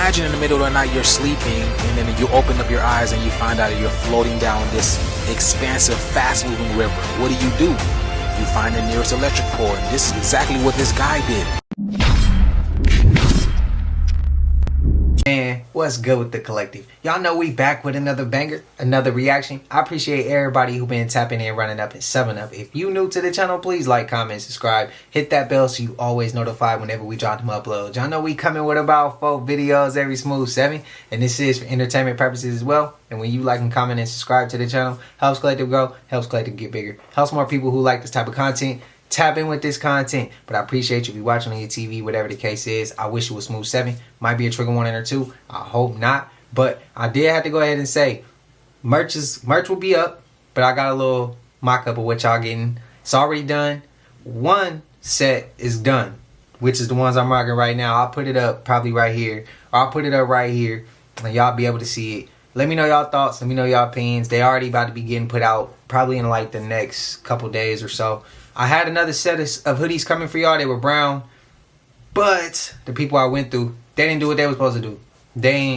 Imagine in the middle of the night you're sleeping and then you open up your eyes and you find out that you're floating down this expansive, fast-moving river. What do? You find the nearest electric pole, and this is exactly what this guy did. Man, what's good with the collective? Y'all know we back with another banger, another reaction. I appreciate everybody who been tapping in, running up, and subbing up. If you new to the channel, please like, comment, subscribe. Hit that bell so you always notified whenever we drop them uploads. Y'all know we coming with about 4 videos every smooth 7. And this is for entertainment purposes as well. And when you like and comment and subscribe to the channel, helps collective grow, helps collective get bigger. Helps more people who like this type of content tap in with this content. But I appreciate you if you're watching on your TV, whatever the case is. I wish it was smooth 7. Might be a trigger warning or 2. I hope not. But I did have to go ahead and say merch will be up, but I got a little mock-up of what y'all getting. It's already done. One set is done, which is the ones I'm rocking right now. I'll put it up probably right here. Or I'll put it up right here and y'all be able to see it. Let me know y'all thoughts. Let me know y'all opinions. They already about to be getting put out probably in like the next couple days or so. I had another set of hoodies coming for y'all. They were brown. But the people I went through, they didn't do what they were supposed to do.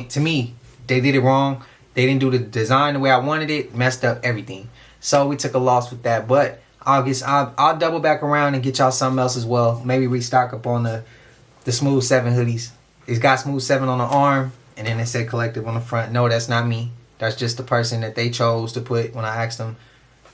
To me, they did it wrong. They didn't do the design the way I wanted it. Messed up everything. So we took a loss with that. But I'll double back around and get y'all something else as well. Maybe restock up on the Smooth 7 hoodies. It's got Smooth 7 on the arm. And then it said Collective on the front. No, that's not me. That's just the person that they chose to put when I asked them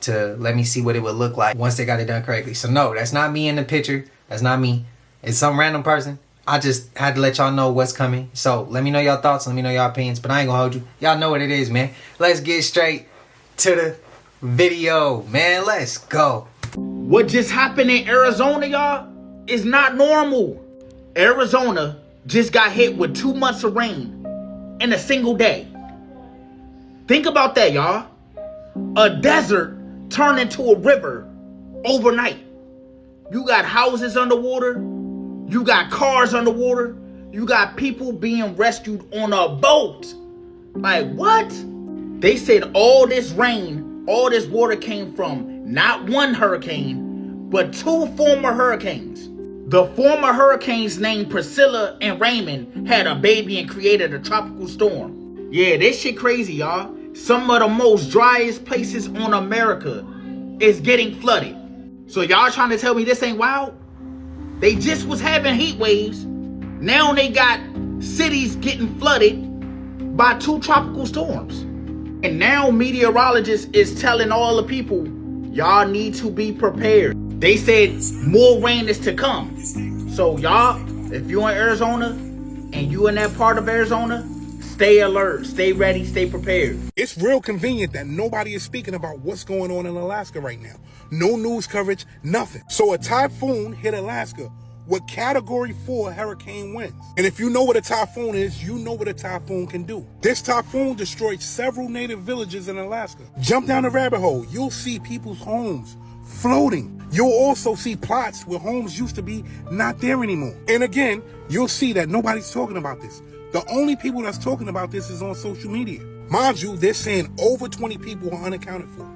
to let me see what it would look like once they got it done correctly. So no, that's not me in the picture. That's not me. It's some random person. I just had to let y'all know what's coming. So let me know y'all thoughts. Let me know y'all opinions. But I ain't gonna hold you. Y'all know what it is, man. Let's get straight to the video, man. Let's go. What just happened in Arizona, y'all, is not normal. Arizona just got hit with 2 months of rain in a single day. Think about that, y'all. A desert turned into a river overnight. You got houses underwater. You got cars underwater. You got people being rescued on a boat. Like, what? They said all this rain, all this water came from not one hurricane, but 2 former hurricanes. The former hurricanes named Priscilla and Raymond had a baby and created a tropical storm. Yeah, this shit crazy, y'all. Some of the most driest places on America is getting flooded. So y'all trying to tell me this ain't wild? They just was having heat waves. Now they got cities getting flooded by 2 tropical storms. And now meteorologists is telling all the people, y'all need to be prepared. They said more rain is to come. So y'all, if you're in Arizona and you in that part of Arizona, stay alert, stay ready, stay prepared. It's real convenient that nobody is speaking about what's going on in Alaska right now. No news coverage, nothing. So a typhoon hit Alaska with Category 4 hurricane winds. And if you know what a typhoon is, you know what a typhoon can do. This typhoon destroyed several native villages in Alaska. Jump down the rabbit hole, you'll see people's homes floating. You'll also see plots where homes used to be not there anymore. And again, you'll see that nobody's talking about this. The only people that's talking about this is on social media. Mind you, they're saying over 20 people are unaccounted for.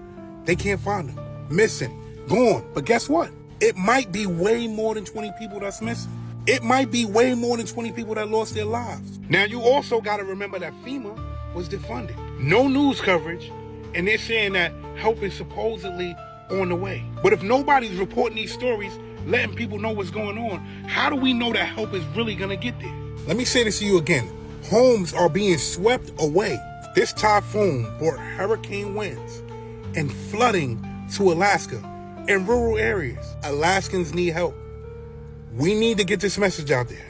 They can't find them. Missing. Gone. But guess what? It might be way more than 20 people that's missing. It might be way more than 20 people that lost their lives. Now, you also got to remember that FEMA was defunded. No news coverage. And they're saying that help is supposedly on the way. But if nobody's reporting these stories, letting people know what's going on, how do we know that help is really going to get there? Let me say this to you again. Homes are being swept away. This typhoon brought hurricane winds and flooding to Alaska and rural areas. Alaskans need help. We need to get this message out there.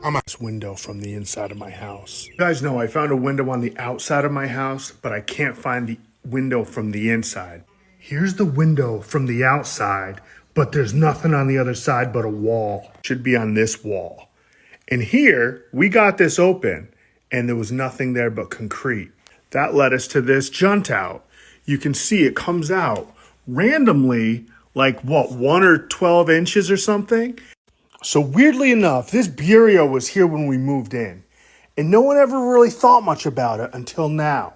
I'm out. This window from the inside of my house. You guys know I found a window on the outside of my house, but I can't find the window from the inside. Here's the window from the outside, but there's nothing on the other side but a wall. Should be on this wall. And here, we got this open, and there was nothing there but concrete. That led us to this junt out. You can see it comes out randomly, like what, 1 or 12 inches or something? So weirdly enough, this bureau was here when we moved in, and no one ever really thought much about it until now.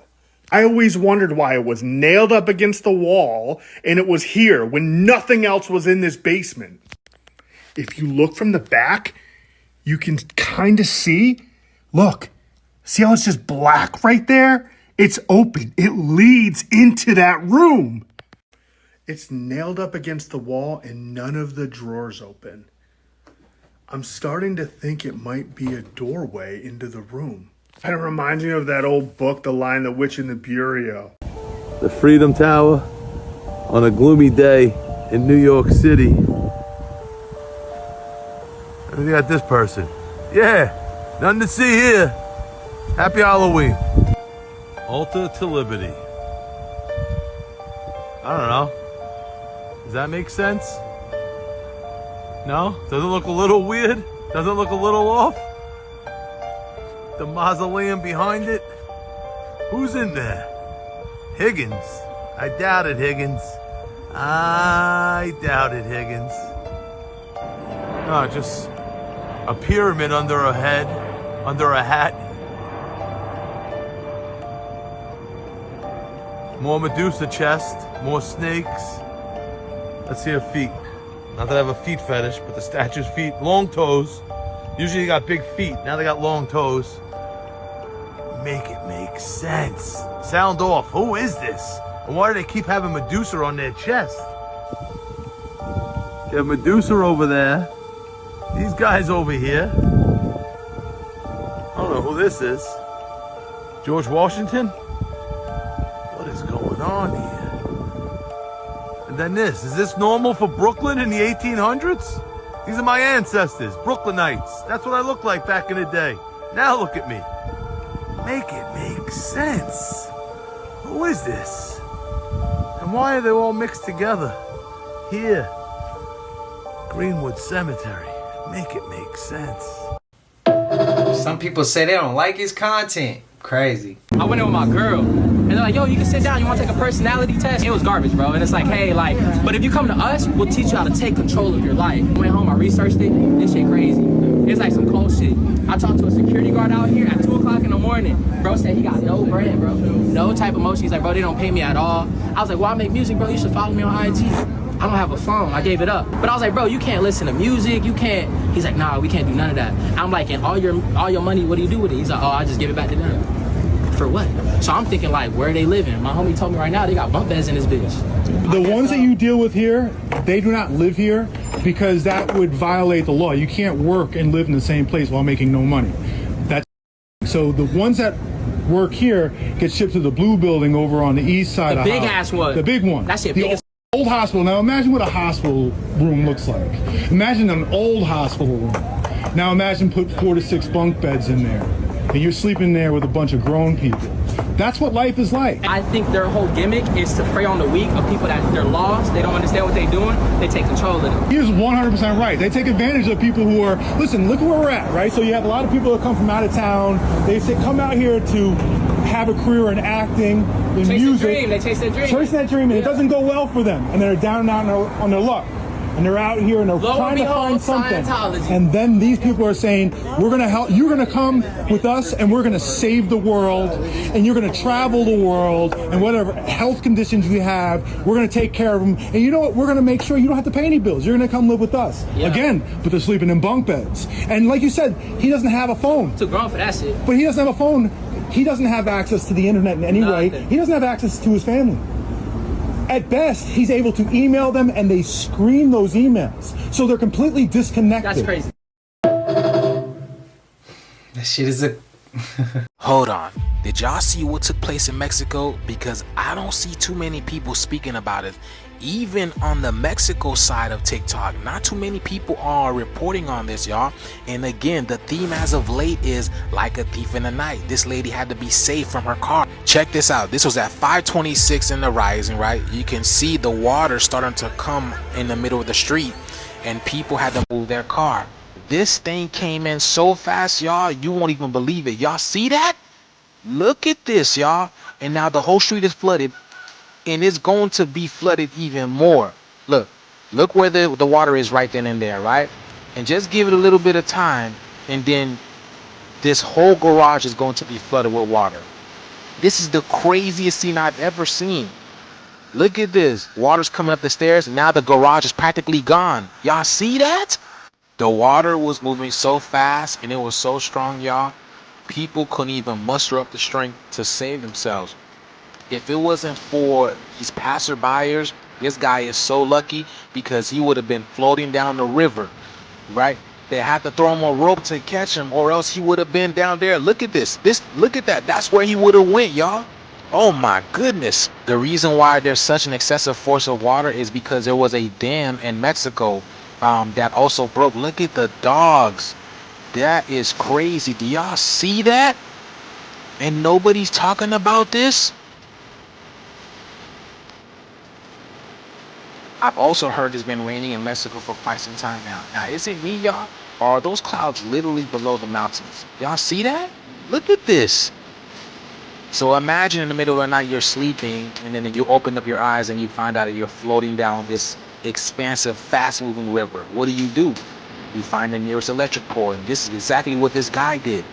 I always wondered why it was nailed up against the wall, and it was here when nothing else was in this basement. If you look from the back, you can kind of see, look, See how it's just black right there? It's open. It leads into that room. It's nailed up against the wall and none of the drawers open. I'm starting to think it might be a doorway into the room. Kind of reminds me of that old book, The Lion, the Witch, and the Bureau. The Freedom Tower on a gloomy day in New York City. And we got this person. Yeah, nothing to see here. Happy Halloween. Altar to Liberty. I don't know. Does that make sense? No? Does it look a little weird? Does it look a little off? The mausoleum behind it? Who's in there? Higgins. I doubt it, Higgins. I doubt it, Higgins. No, just a pyramid under a head, under a hat. More Medusa chest, more snakes. Let's see her feet. Not that I have a feet fetish, but the statue's feet, long toes. Usually you got big feet, now they got long toes. Make it make sense. Sound off, who is this? And why do they keep having Medusa on their chest? You have Medusa over there. These guys over here. I don't know who this is. George Washington? What is going on here? And then this. Is this normal for Brooklyn in the 1800s? These are my ancestors, Brooklynites. That's what I looked like back in the day. Now look at me. Make it make sense. Who is this? And why are they all mixed together? Here. Greenwood Cemetery. Make it make sense. Some people say they don't like his content. Crazy. I went in with my girl, and they're like, yo, you can sit down, you want to take a personality test? It was garbage, bro. And it's like, hey, like, but if you come to us, we'll teach you how to take control of your life. I went home, I researched it, this shit crazy. It's like some cold shit. I talked to a security guard out here at 2 o'clock in the morning. Bro said he got no bread, bro. No type of motion. He's like, bro, they don't pay me at all. I was like, well, I make music, bro. You should follow me on IG. I don't have a phone. I gave it up. But I was like, bro, you can't listen to music. You can't. He's like, nah, we can't do none of that. I'm like, and all your money, what do you do with it? He's like, oh, I just give it back to them. For what? So I'm thinking like, where are they living? My homie told me right now they got bunk beds in this bitch. The ones that you deal with here, they do not live here because that would violate the law. You can't work and live in the same place while making no money. That's so the ones that work here get shipped to the blue building over on the east side. The big ass one. The big one. That shit the big as old hospital. Now imagine what a hospital room looks like. Imagine an old hospital room. Now imagine put 4 to 6 bunk beds in there. And you're sleeping there with a bunch of grown people. That's what life is like. I think their whole gimmick is to prey on the weak of people that they're lost. They don't understand what they're doing. They take control of them. He is 100% right. They take advantage of people who are, listen, look where we're at, right? So you have a lot of people that come from out of town. They say, come out here to have a career in acting, in music. They chase their dream. Chase that dream, and it doesn't go well for them. And they're down and out on their luck. And they're out here and they're trying to find something. And then these people are saying, we're going to help, you're going to come with us and we're going to save the world and you're going to travel the world and whatever health conditions you have, we're going to take care of them. And you know what? We're going to make sure you don't have to pay any bills. You're going to come live with us. Yeah. Again, but they're sleeping in bunk beds. And like you said, he doesn't have a phone. Too grown for that shit. But he doesn't have a phone. He doesn't have access to the internet in any way. He doesn't have access to his family. At best, he's able to email them and they screen those emails. So they're completely disconnected. That's crazy. That shit is a... Hold on. Did y'all see what took place in Mexico? Because I don't see too many people speaking about it. Even on the Mexico side of TikTok, not too many people are reporting on this, y'all. And again, the theme as of late is like a thief in the night. This lady had to be saved from her car. Check this out. This was at 5:26 in the rising, right? You can see the water starting to come in the middle of the street and people had to move their car. This thing came in so fast, y'all, you won't even believe it. Y'all see that? Look at this, y'all. And now the whole street is flooded. And it's going to be flooded even more. Look where the water is right then and there, right? And just give it a little bit of time, and then this whole garage is going to be flooded with water. This is the craziest scene I've ever seen. Look at this. Water's coming up the stairs, and now the garage is practically gone. Y'all see that? The water was moving so fast, and it was so strong, y'all. People couldn't even muster up the strength to save themselves. If it wasn't for these passerbyers, this guy is so lucky because he would have been floating down the river, right? They had to throw him a rope to catch him, or else he would have been down there. Look at this. Look at that. That's where he would have went, y'all. Oh my goodness. The reason why there's such an excessive force of water is because there was a dam in Mexico that also broke. Look at the dogs. That is crazy. Do y'all see that? And nobody's talking about this? I've also heard it's been raining in Mexico for quite some time now. Now, is it me, y'all? Or are those clouds literally below the mountains? Y'all see that? Look at this. So imagine in the middle of the night you're sleeping, and then you open up your eyes and you find out that you're floating down this expansive, fast-moving river. What do? You find the nearest electric pole, and this is exactly what this guy did.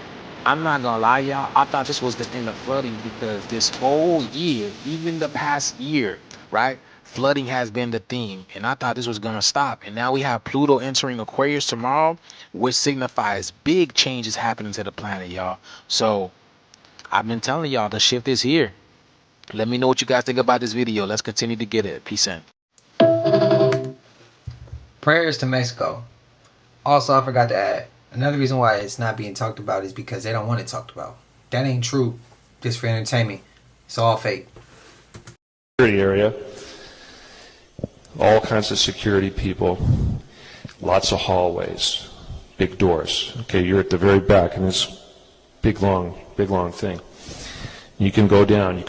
I'm not gonna lie, y'all. I thought this was the end of flooding because this whole year, even the past year, right? Flooding has been the theme, and I thought this was gonna stop. And now we have Pluto entering Aquarius tomorrow, which signifies big changes happening to the planet, y'all. So I've been telling y'all the shift is here. Let me know what you guys think about this video. Let's continue to get it. Peace out. Prayers to Mexico. Also, I forgot to add, another reason why it's not being talked about is because they don't want it talked about. That ain't true. Just for entertainment. It's all fake. Security area. All kinds of security people. Lots of hallways. Big doors. Okay, you're at the very back in this big long thing. You can go down.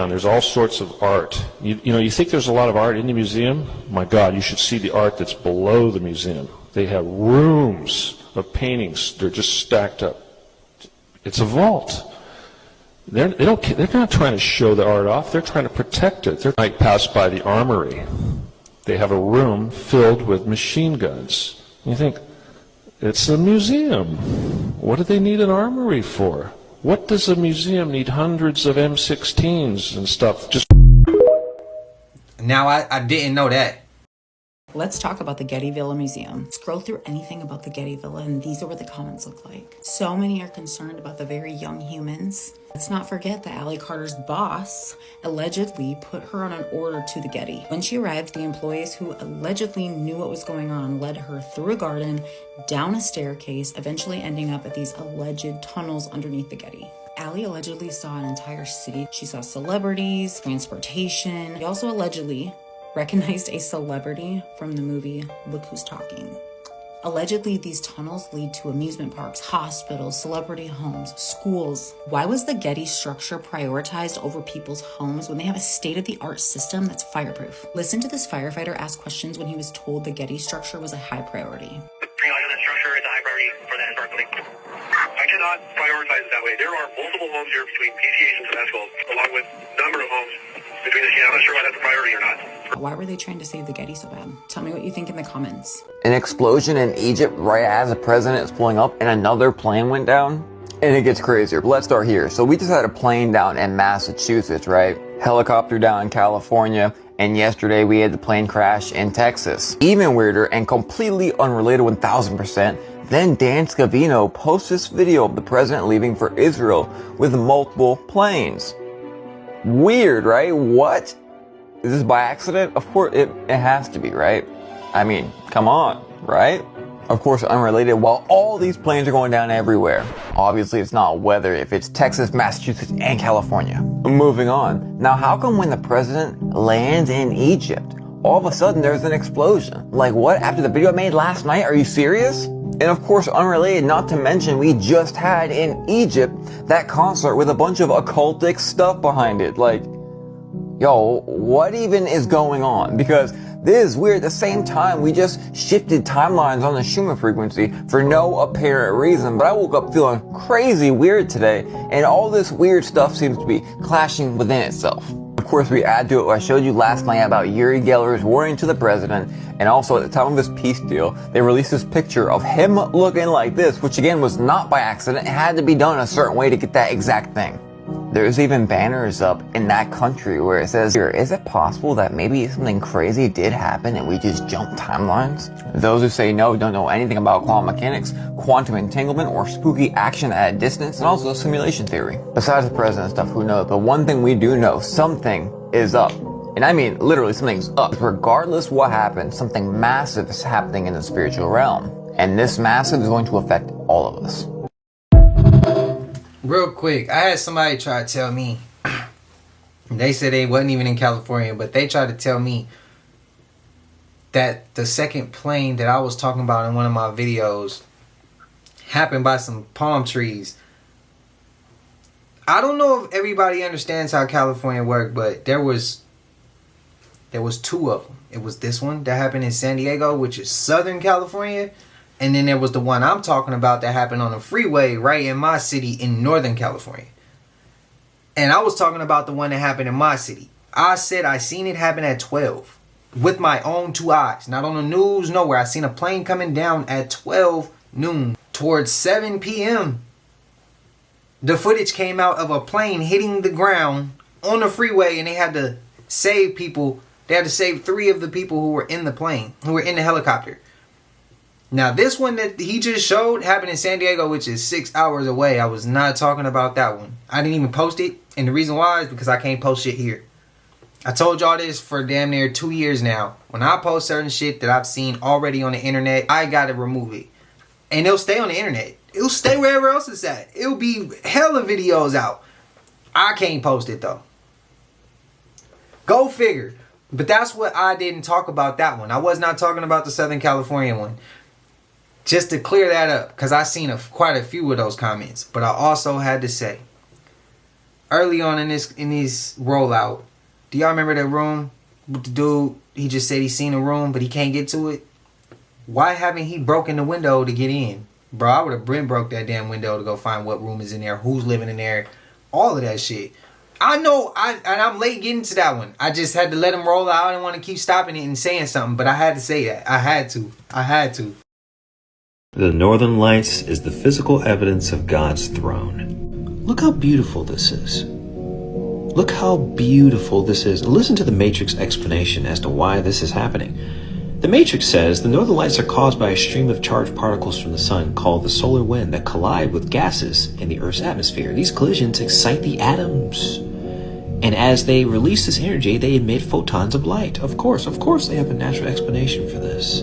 There's all sorts of art. You know, you think there's a lot of art in the museum? My God, you should see the art that's below the museum. They have rooms of paintings. They're just stacked up. It's a vault. They're not trying to show the art off. They're trying to protect it. They might pass by the armory. They have a room filled with machine guns. You think, it's a museum. What do they need an armory for? What does a museum need hundreds of M16s and stuff? Just Now, I didn't know that. Let's talk about the Getty Villa Museum. Scroll through anything about the Getty Villa and these are what the comments look like. So many are concerned about the very young humans. Let's not forget that Allie Carter's boss allegedly put her on an order to the Getty. When she arrived, the employees who allegedly knew what was going on led her through a garden, down a staircase, eventually ending up at these alleged tunnels underneath the Getty. Allie allegedly saw an entire city. She saw celebrities, transportation. She also allegedly recognized a celebrity from the movie Look Who's Talking. Allegedly, these tunnels lead to amusement parks, hospitals, celebrity homes, schools. Why was the Getty structure prioritized over people's homes when they have a state-of-the-art system that's fireproof? Listen to this firefighter ask questions when he was told the Getty structure was a high priority. That structure is a high priority for the historical thing. I cannot prioritize it that way. There are multiple homes here between PCH and Tabasco, along with a number of homes between the two. I'm not sure why that's a priority or not. Why were they trying to save the Getty so bad? Tell me what you think in the comments. An explosion in Egypt right as the president is pulling up and another plane went down? And it gets crazier, but let's start here. So we just had a plane down in Massachusetts, right? Helicopter down in California, and yesterday we had the plane crash in Texas. Even weirder and completely unrelated 1000%, then Dan Scavino posts this video of the president leaving for Israel with multiple planes. Weird, right? What? Is this by accident? Of course, it has to be, right? I mean, come on, right? Of course, unrelated, while all these planes are going down everywhere. Obviously, it's not weather if it's Texas, Massachusetts, and California. Moving on. Now, how come when the president lands in Egypt, all of a sudden there's an explosion? Like what? After the video I made last night? Are you serious? And of course, unrelated, not to mention, we just had in Egypt that concert with a bunch of occultic stuff behind it. Like, yo, what even is going on? Because this is weird. At the same time, we just shifted timelines on the Schumann frequency for no apparent reason. But I woke up feeling crazy weird today, and all this weird stuff seems to be clashing within itself. Of course, we add to it what I showed you last night about Uri Geller's warning to the president, and also at the time of this peace deal, they released this picture of him looking like this, which again was not by accident. It had to be done a certain way to get that exact thing. There's even banners up in that country where it says, is it possible that maybe something crazy did happen and we just jumped timelines? Those who say no don't know anything about quantum mechanics, quantum entanglement, or spooky action at a distance, and also simulation theory. Besides the president stuff, who knows? But one thing we do know, something is up. And I mean, literally, something's up. Regardless what happens, something massive is happening in the spiritual realm. And this massive is going to affect all of us. Real quick, I had somebody try to tell me, they said they wasn't even in California, but they tried to tell me that the second plane that I was talking about in one of my videos happened by some palm trees. I don't know if everybody understands how California works, but there was two of them. It was this one that happened in San Diego, which is Southern California. And then there was the one I'm talking about that happened on the freeway right in my city in Northern California. And I was talking about the one that happened in my city. I said I seen it happen at 12 with my own two eyes. Not on the news, nowhere. I seen a plane coming down at 12 noon. Towards 7 p.m. the footage came out of a plane hitting the ground on the freeway, and they had to save people. They had to save 3 of the people who were in the plane, who were in the helicopter. Now, this one that he just showed happened in San Diego, which is 6 hours away. I was not talking about that one. I didn't even post it. And the reason why is because I can't post shit here. I told y'all this for damn near 2 years now. When I post certain shit that I've seen already on the internet, I gotta remove it. And it'll stay on the internet. It'll stay wherever else it's at. It'll be hella videos out. I can't post it though. Go figure. But that's what I didn't talk about that one. I was not talking about the Southern California one. Just to clear that up, because I seen quite a few of those comments. But I also had to say, early on in this rollout, do y'all remember that room with the dude? He just said he seen a room, but he can't get to it. Why haven't he broken the window to get in? Bro, I would have broke that damn window to go find what room is in there, who's living in there, all of that shit. I know, I'm late getting to that one. I just had to let him roll out. I didn't want to keep stopping it and saying something, but I had to say that. I had to. The Northern Lights is the physical evidence of God's throne. Look how beautiful this is. Look how beautiful this is. Listen to the Matrix explanation as to why this is happening. The Matrix says the Northern Lights are caused by a stream of charged particles from the sun called the solar wind that collide with gases in the Earth's atmosphere. These collisions excite the atoms. And as they release this energy, they emit photons of light. Of course, they have a natural explanation for this.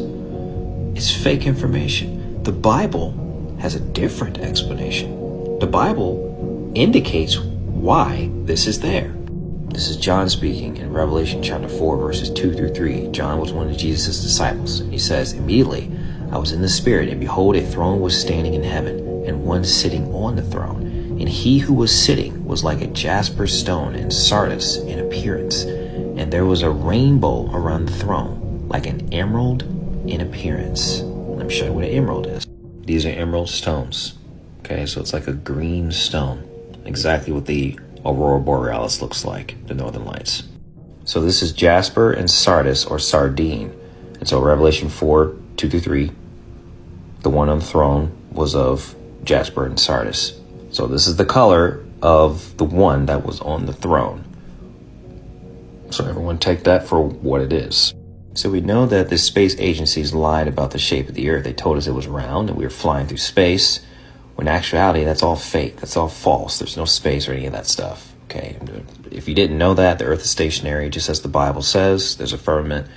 It's fake information. The Bible has a different explanation. The Bible indicates why this is there. This is John speaking in Revelation chapter 4, verses 2 through 3. John was one of Jesus' disciples. He says, "Immediately I was in the Spirit, and behold, a throne was standing in heaven, and one sitting on the throne. And he who was sitting was like a jasper stone and sardis in appearance. And there was a rainbow around the throne, like an emerald in appearance." Let me show you what an emerald is. These are emerald stones. Okay, so it's like a green stone. Exactly what the Aurora Borealis looks like, the Northern Lights. So this is jasper and sardis, or sardine. And so Revelation 4, 2 through 3, the one on the throne was of jasper and sardis. So this is the color of the one that was on the throne. So everyone take that for what it is. So we know that the space agencies lied about the shape of the Earth. They told us it was round and we were flying through space. When in actuality, that's all fake. That's all false. There's no space or any of that stuff. Okay. If you didn't know that, the Earth is stationary, just as the Bible says. There's a firmament.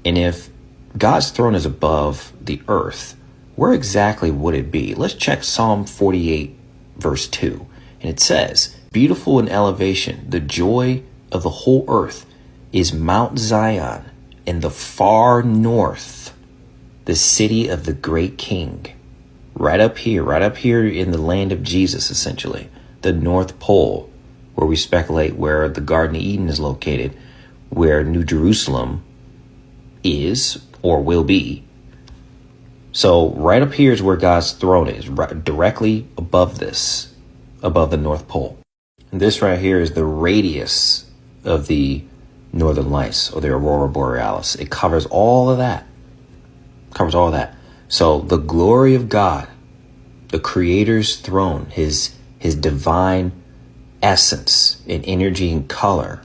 And if God's throne is above the Earth, where exactly would it be? Let's check Psalm 48, verse 2. And it says, "Beautiful in elevation, the joy of the whole earth is Mount Zion in the far north, the city of the great King." Right up here in the land of Jesus, essentially, the North Pole, where we speculate where the Garden of Eden is located, where New Jerusalem is or will be. So right up here is where God's throne is, right, directly above this, above the North Pole. And this right here is the radius of the Northern Lights, or the Aurora Borealis. It covers all of that. So the glory of God, the Creator's throne, his divine essence and energy and color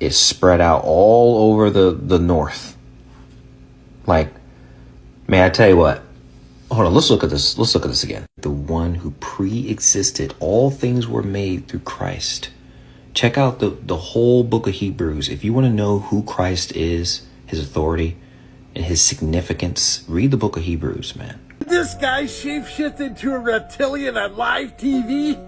is spread out all over the north. Like, man, I tell you what. Hold on, let's look at this. Let's look at this again. The one who pre-existed, all things were made through Christ. Check out the whole book of Hebrews. If you want to know who Christ is, his authority, and his significance, read the book of Hebrews, man. This guy shapeshifted into a reptilian on live TV?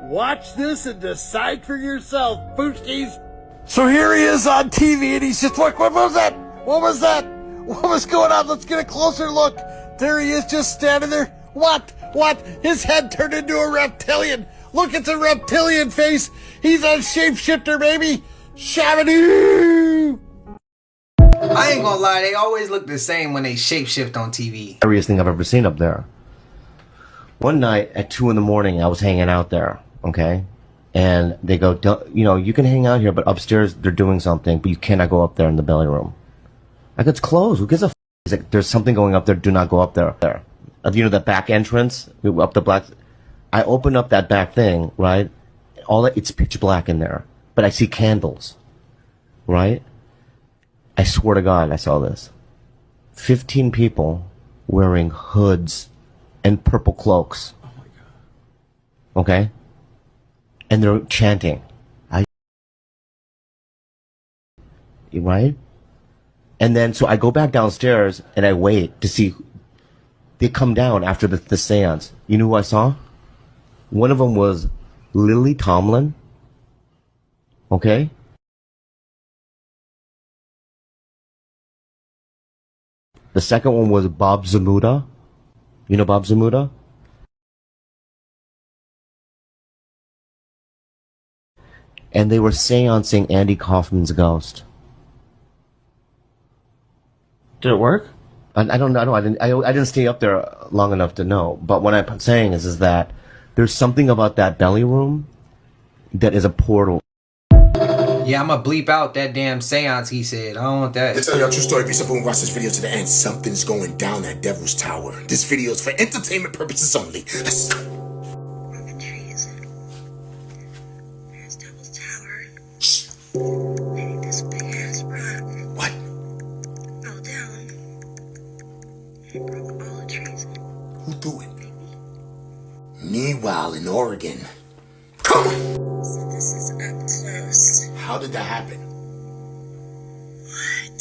Watch this and decide for yourself, Booskies. So here he is on TV and he's just like, what was that? What was that? What was going on? Let's get a closer look. There he is just standing there. What? His head turned into a reptilian. Look at the reptilian face. He's a shapeshifter, baby. Shabadoo! I ain't gonna lie, they always look the same when they shapeshift on TV. Scariest thing I've ever seen up there. One night at 2 in the morning, I was hanging out there, okay? And they go, you know, you can hang out here, but upstairs they're doing something, but you cannot go up there in the belly room. Like, it's closed. Who gives a f? He's like, there's something going up there. Do not go up there. You know, that back entrance? Up the black. I open up that back thing, right? It's pitch black in there. But I see candles, right? I swear to God, I saw this. 15 people wearing hoods and purple cloaks. Oh my God. Okay? And they're chanting. Right? And then, so I go back downstairs and I wait to see. They come down after the seance. You know who I saw? One of them was Lily Tomlin. Okay? The second one was Bob Zamuda. You know Bob Zamuda? And they were seancing Andy Kaufman's ghost. Did it work? I don't know. I didn't stay up there long enough to know. But what I'm saying is that there's something about that belly room that is a portal. Yeah, I'm gonna bleep out that damn seance he said. I don't want that. To tell y'all a true story, be simple and watch this video to the end. Something's going down at Devil's Tower. This video is for entertainment purposes only. Let's go. Broken trees. There's Devil's Tower. Shh. Maybe this big ass rock. What? Fell down. It broke all the trees. Who threw it? Meanwhile, in Oregon. Come on! So this is up close. How did that happen? What?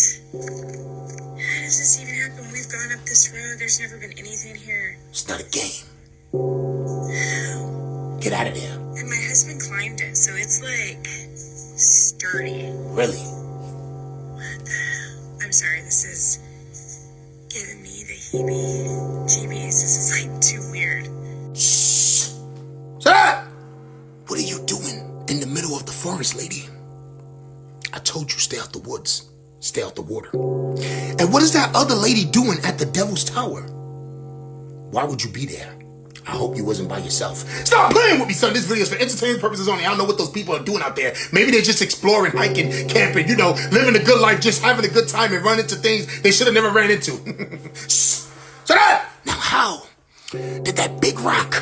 How does this even happen? We've gone up this road. There's never been anything here. It's not a game. How? Get out of there. And my husband climbed it, so it's like sturdy. Really? What the hell? I'm sorry, this is giving me the heebie-jeebies. This is like too weird. Shh! Shut up! What are you doing in the middle of the forest, lady? I told you stay out the woods. Stay out the water. And what is that other lady doing at the Devil's Tower? Why would you be there? I hope you wasn't by yourself. Stop playing with me, son. This video is for entertainment purposes only. I don't know what those people are doing out there. Maybe they're just exploring, hiking, camping, you know, living a good life, just having a good time and run into things they should have never ran into. Shut up! Now how did that big rock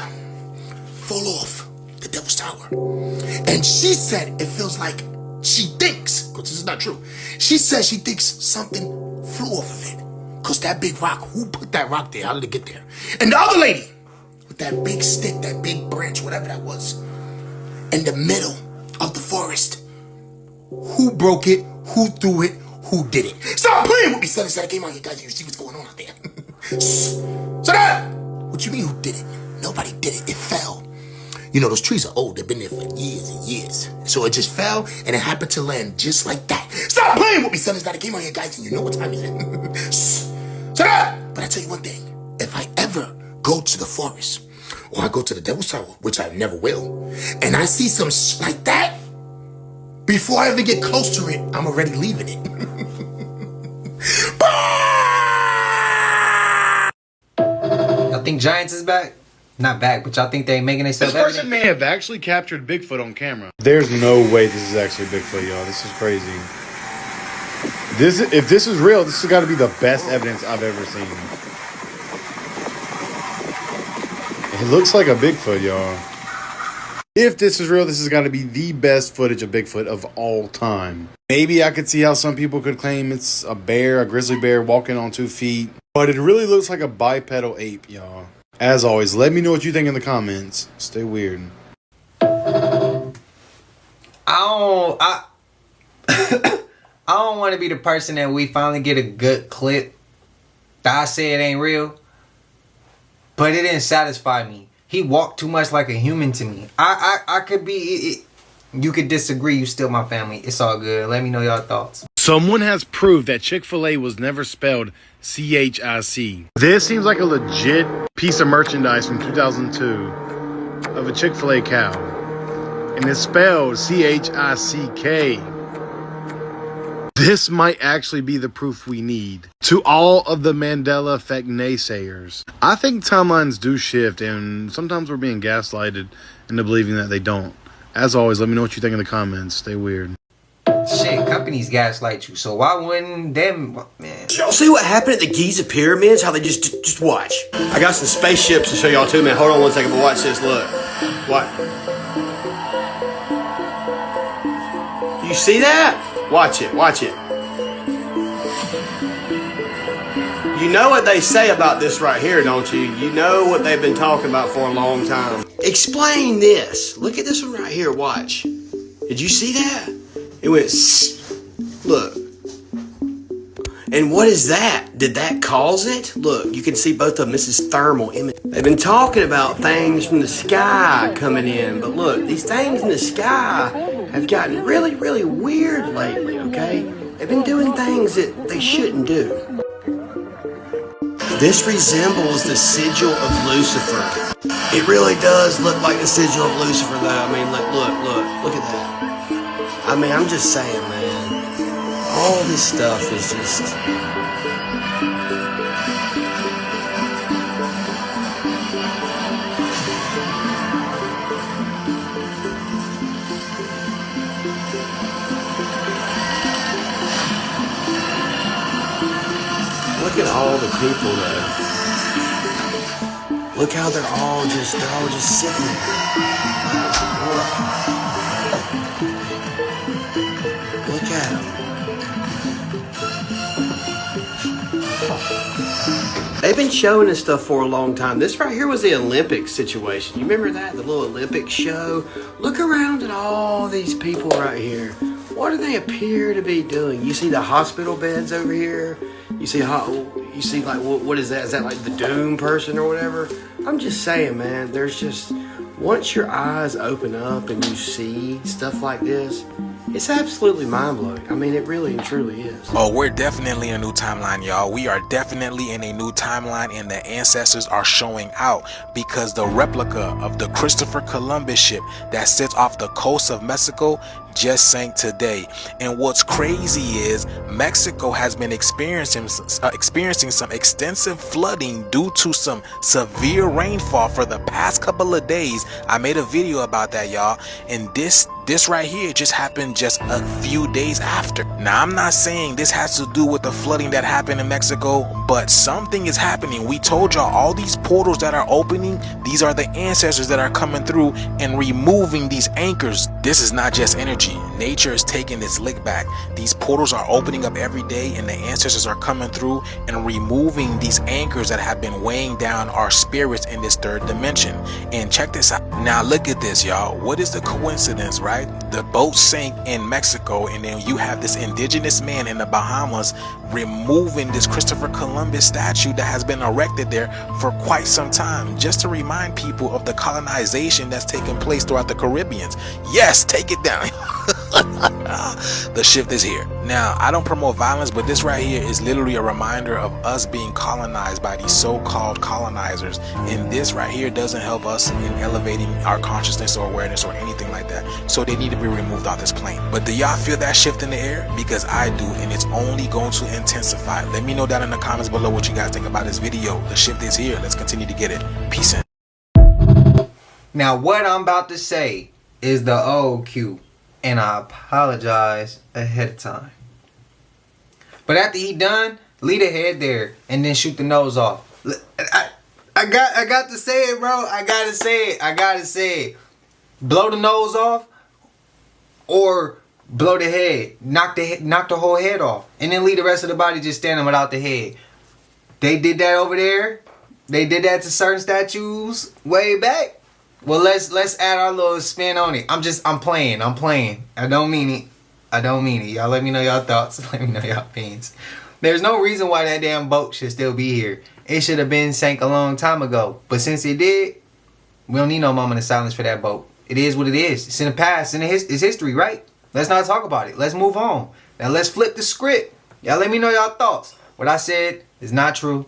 fall off the Devil's Tower? And she said it feels like she thinks, because this is not true, she says she thinks something flew off of it. Because that big rock, who put that rock there? How did it get there? And the other lady, with that big stick, that big branch, whatever that was, in the middle of the forest, who broke it, who threw it, who did it? Stop playing with me, son. Instead I came out here, guys, and you see what's going on out there. Shut up! What you mean who did it? Nobody did it. It fell. You know, those trees are old. They've been there for years and years. So it just fell, and it happened to land just like that. Stop playing with me, son. It's not a game on here, guys, and you know what time it is. Shut up! But I tell you one thing. If I ever go to the forest, or I go to the Devil's Tower, which I never will, and I see some like that, before I even get close to it, I'm already leaving it. Y'all think Giants is back? Not back, but y'all think they making themselves This person may have actually captured Bigfoot on camera. There's no way this is actually Bigfoot, y'all. This is crazy. If this is real, this has got to be the best evidence I've ever seen. It looks like a Bigfoot, y'all. If this is real, this has got to be the best footage of Bigfoot of all time. Maybe I could see how some people could claim it's a bear, a grizzly bear walking on 2 feet. But it really looks like a bipedal ape, y'all. As always, let me know what you think in the comments. Stay weird. I don't want to be the person that we finally get a good clip that I say it ain't real, but it didn't satisfy me. He walked too much like a human to me. I could be... You could disagree. You still my family. It's all good. Let me know your thoughts. Someone has proved that Chick-fil-A was never spelled C-H-I-C. This seems like a legit piece of merchandise from 2002 of a Chick-fil-A cow. And it's spelled C-H-I-C-K. This might actually be the proof we need. To all of the Mandela effect naysayers, I think timelines do shift, and sometimes we're being gaslighted into believing that they don't. As always, let me know what you think in the comments. Stay weird. Shit, companies gaslight you, so why wouldn't them, man? Did y'all see what happened at the Giza pyramids? How they just watch. I got some spaceships to show y'all too, man. Hold on one second, but watch this. Look. What? You see that? Watch it. Watch it. You know what they say about this right here, don't you? You know what they've been talking about for a long time. Explain this. Look at this one right here. Watch. Did you see that? It went, look. And what is that? Did that cause it? Look, you can see both of them. This is thermal image. They've been talking about things from the sky coming in, but look, these things in the sky have gotten really, really weird lately, okay? They've been doing things that they shouldn't do. This resembles the sigil of Lucifer. It really does look like the sigil of Lucifer, though. I mean, look at that. I mean, I'm just saying, man. All this stuff is just... Look at all the people though. Look how they're all just sitting there. Look at them. They've been showing this stuff for a long time. This right here was the Olympics situation. You remember that? The little Olympics show? Look around at all these people right here. What do they appear to be doing? You see the hospital beds over here? You see like, what is that? Is that like the doom person or whatever? I'm just saying, man, there's just, once your eyes open up and you see stuff like this, it's absolutely mind-blowing. I mean, it really and truly is. Oh, we're definitely in a new timeline, y'all. We are definitely in a new timeline, and the ancestors are showing out, because the replica of the Christopher Columbus ship that sits off the coast of Mexico just sank today. And what's crazy is Mexico has been experiencing some extensive flooding due to some severe rainfall for the past couple of days. I made a video about that, y'all, and this right here just happened just a few days after. Now, I'm not saying this has to do with the flooding that happened in Mexico, but something is happening. We told y'all all these portals that are opening, these are the ancestors that are coming through and removing these anchors. This is not just energy. Nature is taking its lick back. These portals are opening up every day, and the ancestors are coming through and removing these anchors that have been weighing down our spirits in this third dimension. And check this out. Now look at this, y'all. What is the coincidence, right? The boat sank in Mexico, and then you have this indigenous man in the Bahamas removing this Christopher Columbus statue that has been erected there for quite some time, just to remind people of the colonization that's taken place throughout the Caribbean. Yes, take it down. The shift is here. Now, I don't promote violence, but this right here is literally a reminder of us being colonized by these so-called colonizers, and this right here doesn't help us in elevating our consciousness or awareness or anything like that. So they need to be removed off this plane. But do y'all feel that shift in the air? Because I do, and it's only going to intensify. Let me know down in the comments below what you guys think about this video. The shift is here. Let's continue to get it. Peace in. Now, what I'm about to say is the old cue, and I apologize ahead of time. But after he done, leave the head there and then shoot the nose off. I got to say it, bro. I gotta say it. blow the nose off, or blow the head, knock the whole head off, and then leave the rest of the body just standing without the head. They did that over there. They did that to certain statues way back. Well, let's add our little spin on it. I'm playing. I don't mean it. Y'all let me know y'all thoughts. Let me know y'all opinions. There's no reason why that damn boat should still be here. It should have been sank a long time ago. But since it did, we don't need no moment of silence for that boat. It is what it is. It's in the past. It's history, right? Let's not talk about it. Let's move on. Now let's flip the script. Y'all let me know y'all thoughts. What I said is not true.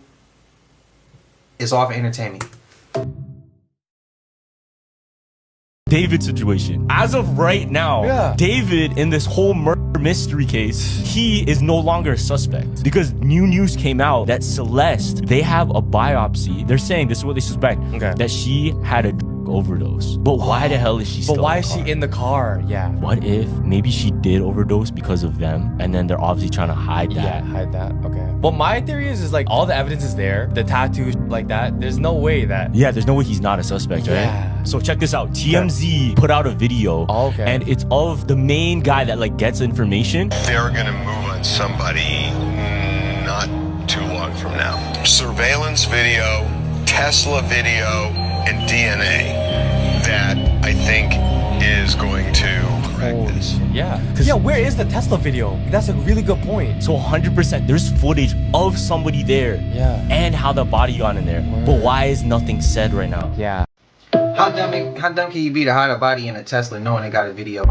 It's all for entertainment. David situation. As of right now, David in this whole murder mystery case, he is no longer a suspect because new news came out that Celeste, they have a biopsy. They're saying this is what they suspect, that she had a overdose. But why the hell is she still in the car? Yeah. What if maybe she did overdose because of them and then they're obviously trying to hide that? Yeah, hide that. Okay. Well, my theory is like all the evidence is there. The tattoos like that. There's no way that... Yeah, there's no way he's not a suspect, right? Yeah. So check this out. TMZ put out a video and it's of the main guy that like gets information. They're gonna move on somebody not too long from now. Surveillance video, Tesla video, and DNA that I think is going to correct this. Yeah, where is the Tesla video? That's a really good point. So 100% there's footage of somebody there and how the body got in there. But why is nothing said right now? Yeah. How dumb can you be to hide a body in a Tesla knowing they got a video?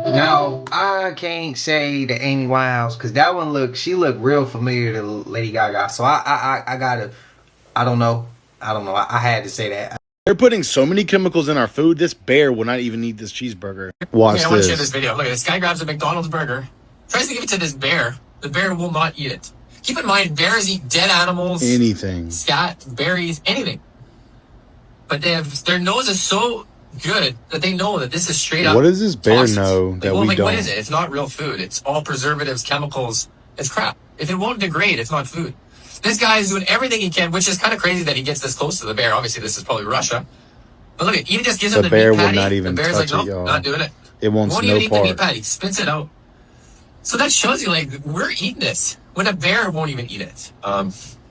Now, I can't say the Amy Winehouse because that one she looked real familiar to Lady Gaga. So I gotta, I don't know. I had to say that. They're putting so many chemicals in our food. This bear will not even eat this cheeseburger. Watch I want to share this. this video. Look, this guy grabs a McDonald's burger, tries to give it to this bear. The bear will not eat it. Keep in mind, bears eat dead animals, Anything. scat, berries, anything. But their nose is so good that they know that this is straight up. What does this bear toxins. know that we don't? What is it? It's not real food. It's all preservatives, chemicals. It's crap. If it won't degrade, it's not food. This guy is doing everything he can, which is kind of crazy that he gets this close to the bear. Obviously, this is probably Russia. But look, he just gives him the bear meat will patty. not even the bear's touch like, it, nope, y'all. not doing it. It wants Won't no even eat the meat part. patty. Spits it out. So that shows you, like, we're eating this when a bear won't even eat it.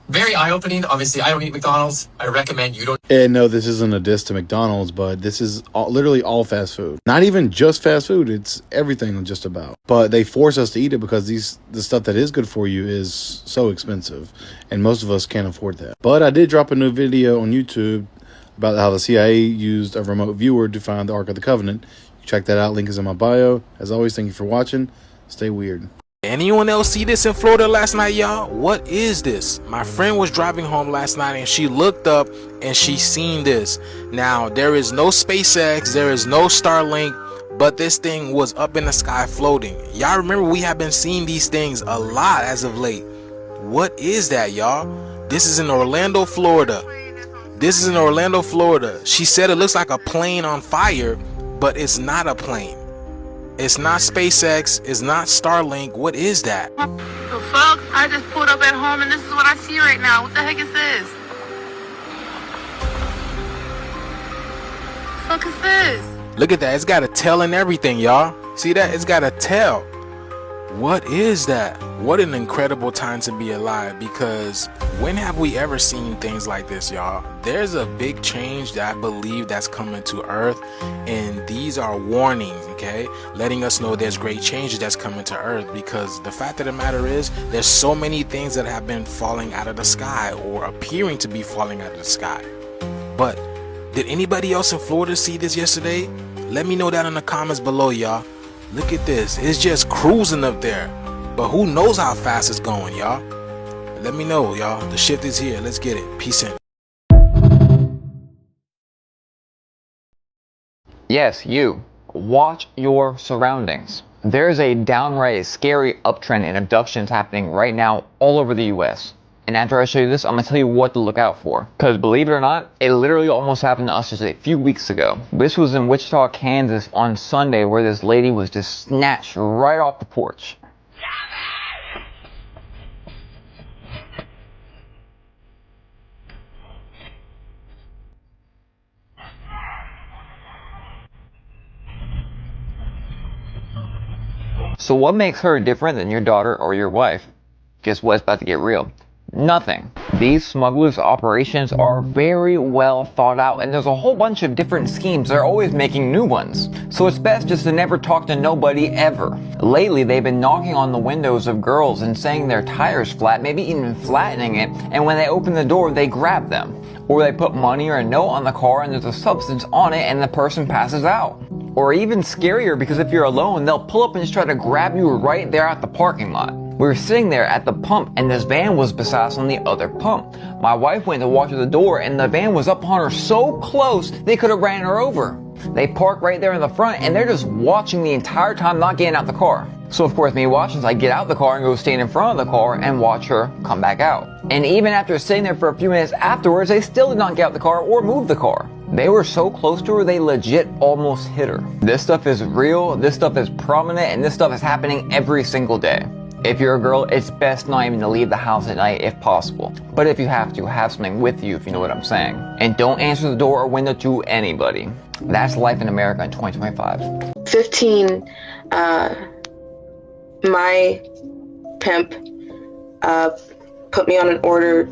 Very eye-opening. Obviously, I don't eat McDonald's. I recommend you don't. And no, this isn't a diss to McDonald's, but this is literally all fast food. Not even just fast food. It's everything just about. But they force us to eat it because the stuff that is good for you is so expensive. And most of us can't afford that. But I did drop a new video on YouTube about how the CIA used a remote viewer to find the Ark of the Covenant. Check that out. Link is in my bio. As always, thank you for watching. Stay weird. Anyone else see this in Florida last night, y'all? What is this? My friend was driving home last night and she looked up and she seen this. Now, there is no SpaceX, there is no Starlink, but this thing was up in the sky floating. Y'all remember we have been seeing these things a lot as of late. What is that, y'all? This is in Orlando, Florida. This is in Orlando, Florida. She said it looks like a plane on fire, but it's not a plane. It's not SpaceX, it's not Starlink. What is that? The fuck? I just pulled up at home and this is what I see right now. What the heck is this? The fuck is this? Look at that. It's got a tail and everything, y'all. See that? It's got a tail. What is that? What an incredible time to be alive, because when have we ever seen things like this, y'all? There's a big change that I believe that's coming to Earth, and these are warnings, okay? Letting us know there's great changes that's coming to Earth, because the fact of the matter is there's so many things that have been falling out of the sky or appearing to be falling out of the sky. But did anybody else in Florida see this yesterday? Let me know that in the comments below, y'all. Look at this. It's just cruising up there. But who knows how fast it's going, y'all? Let me know, y'all. The shift is here. Let's get it. Peace in. Yes, you. Watch your surroundings. There's a downright scary uptrend in abductions happening right now all over the US. And after I show you this, I'm going to tell you what to look out for. Because believe it or not, it literally almost happened to us just a few weeks ago. This was in Wichita, Kansas on Sunday, where this lady was just snatched right off the porch. So what makes her different than your daughter or your wife? Guess what's about to get real? Nothing. These smugglers' operations are very well thought out, and there's a whole bunch of different schemes. They're always making new ones. So it's best just to never talk to nobody ever. Lately, they've been knocking on the windows of girls and saying their tire's flat, maybe even flattening it, and when they open the door, they grab them. Or they put money or a note on the car and there's a substance on it and the person passes out. Or even scarier, because if you're alone, they'll pull up and just try to grab you right there at the parking lot. We were sitting there at the pump and this van was beside us on the other pump. My wife went to walk to the door and the van was up on her so close they could have ran her over. They park right there in the front and they're just watching the entire time, not getting out the car. So of course me watching, I get out the car and go stand in front of the car and watch her come back out. And even after sitting there for a few minutes afterwards, they still did not get out the car or move the car. They were so close to her, they legit almost hit her. This stuff is real, this stuff is prominent, and this stuff is happening every single day. If you're a girl, it's best not even to leave the house at night if possible. But if you have to, have something with you, if you know what I'm saying. And don't answer the door or window to anybody. That's life in America in 2025. 15, my pimp put me on an order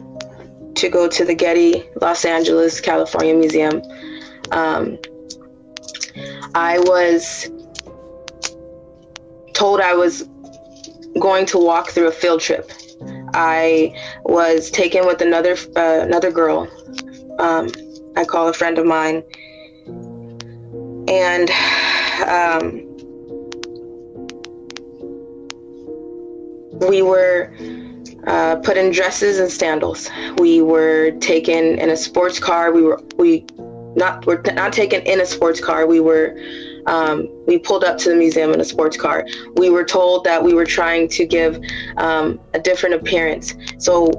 to go to the Getty, Los Angeles, California Museum. I was told I was going to walk through a field trip. I was taken with another girl. I call a friend of mine, and we were put in dresses and sandals. We were taken in a sports car. We're not taken in a sports car. We pulled up to the museum in a sports car. We were told that we were trying to give a different appearance. So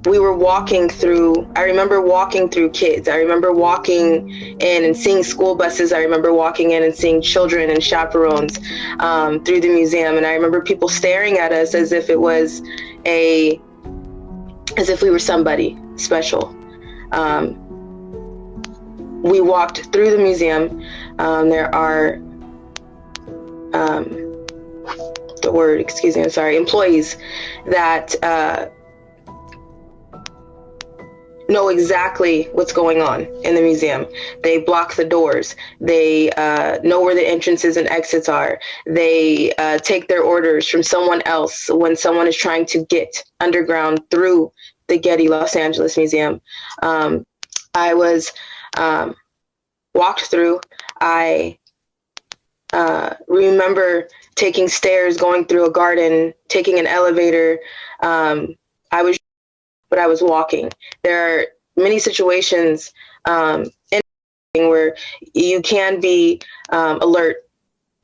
we were walking through, I remember walking through kids. I remember walking in and seeing school buses. I remember walking in and seeing children and chaperones through the museum. And I remember people staring at us as if it was as if we were somebody special. We walked through the museum. There are, employees that know exactly what's going on in the museum. They block the doors. They know where the entrances and exits are. They take their orders from someone else when someone is trying to get underground through the Getty Los Angeles Museum. I was walked through. I remember taking stairs, going through a garden, taking an elevator. But I was walking. There are many situations where you can be alert.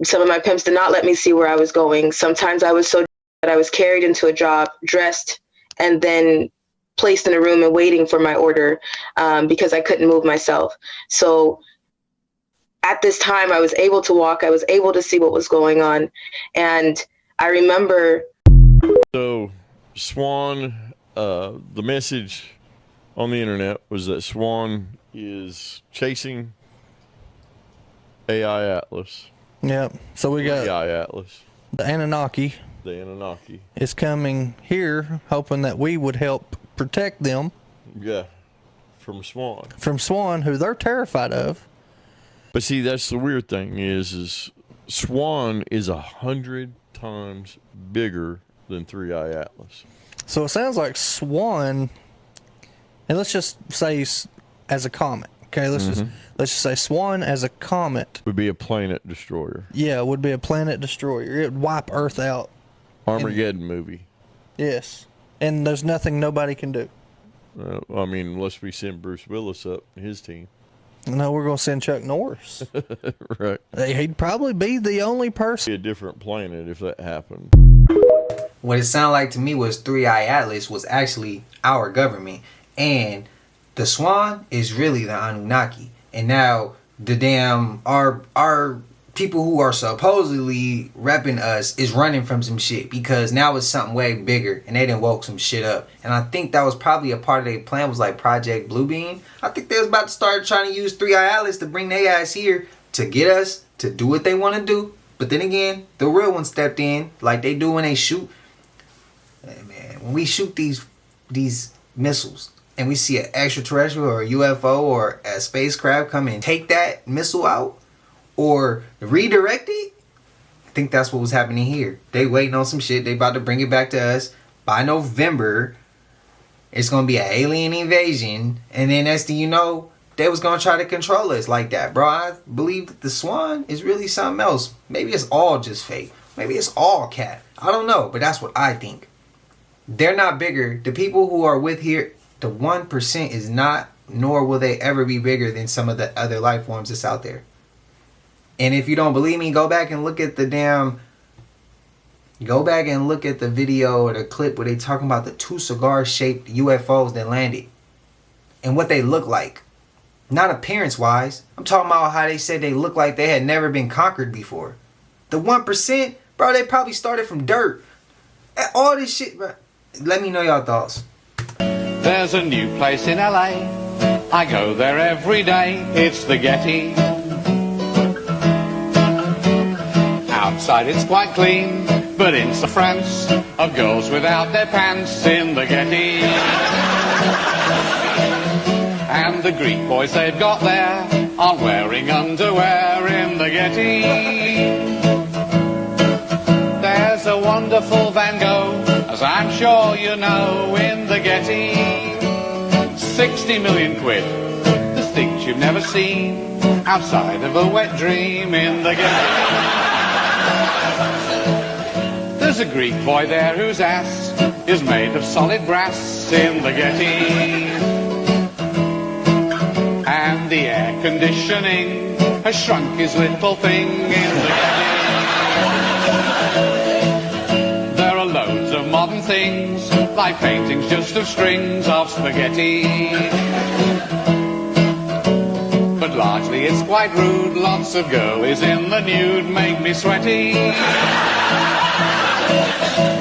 Some of my pimps did not let me see where I was going. Sometimes I was so that I was carried into a job, dressed, and then placed in a room and waiting for my order because I couldn't move myself. So at this time, I was able to walk. I was able to see what was going on. And I remember. So, Swan, the message on the internet was that Swan is chasing AI Atlas. Yep. So we got AI Atlas. The Anunnaki. The Anunnaki is coming here, hoping that we would help protect them. Yeah, from Swan. From Swan, who they're terrified of. But see, that's the weird thing is Swan is 100 times bigger than 3i Atlas. So it sounds like Swan, and let's just say as a comet. Okay, let's just say Swan as a comet would be a planet destroyer. Yeah, it would be a planet destroyer. It would wipe Earth out. Armageddon movie. Yes, and there's nothing nobody can do. I mean, unless we send Bruce Willis up and his team. No, we're gonna send Chuck Norris. Right. He'd probably be the only person. Be a different planet if that happened. What it sounded like to me was 3-Eye Atlas was actually our government, and the Swan is really the Anunnaki. And now the damn our people who are supposedly repping us is running from some shit, because now it's something way bigger, and they done woke some shit up. And I think that was probably a part of their plan, was like Project Bluebeam. I think they was about to start trying to use 3-Eye Atlas to bring their ass here to get us to do what they want to do. But then again, the real one stepped in, like they do when they shoot. Man, when we shoot these missiles and we see an extraterrestrial or a UFO or a spacecraft come and take that missile out or redirect it, I think that's what was happening here. They waiting on some shit. They about to bring it back to us. By November, it's going to be an alien invasion. And then next thing you know, they was going to try to control us like that, bro. I believe that the Swan is really something else. Maybe it's all just fake. Maybe it's all cat. I don't know, but that's what I think. They're not bigger. The people who are with here, the 1% is not, nor will they ever be bigger than some of the other life forms that's out there. And if you don't believe me, go back and look at the video or the clip where they talking about the 2 cigar-shaped UFOs that landed and what they look like. Not appearance-wise. I'm talking about how they said they look like they had never been conquered before. The 1%, bro, they probably started from dirt. All this shit, bro. Let me know y'all thoughts. There's a new place in LA. I go there every day. It's the Getty. Outside it's quite clean, but in France of girls without their pants in the Getty. And the Greek boys they've got there are wearing underwear in the Getty. There's a wonderful Van Gogh, as I'm sure you know, in the Getty. 60 million quid, there's things you've never seen outside of a wet dream in the Getty. There's a Greek boy there whose ass is made of solid brass in the Getty. And the air conditioning has shrunk his little thing in the Getty. There are loads of modern things, like paintings just of strings of spaghetti. But largely it's quite rude, lots of girlies in the nude make me sweaty.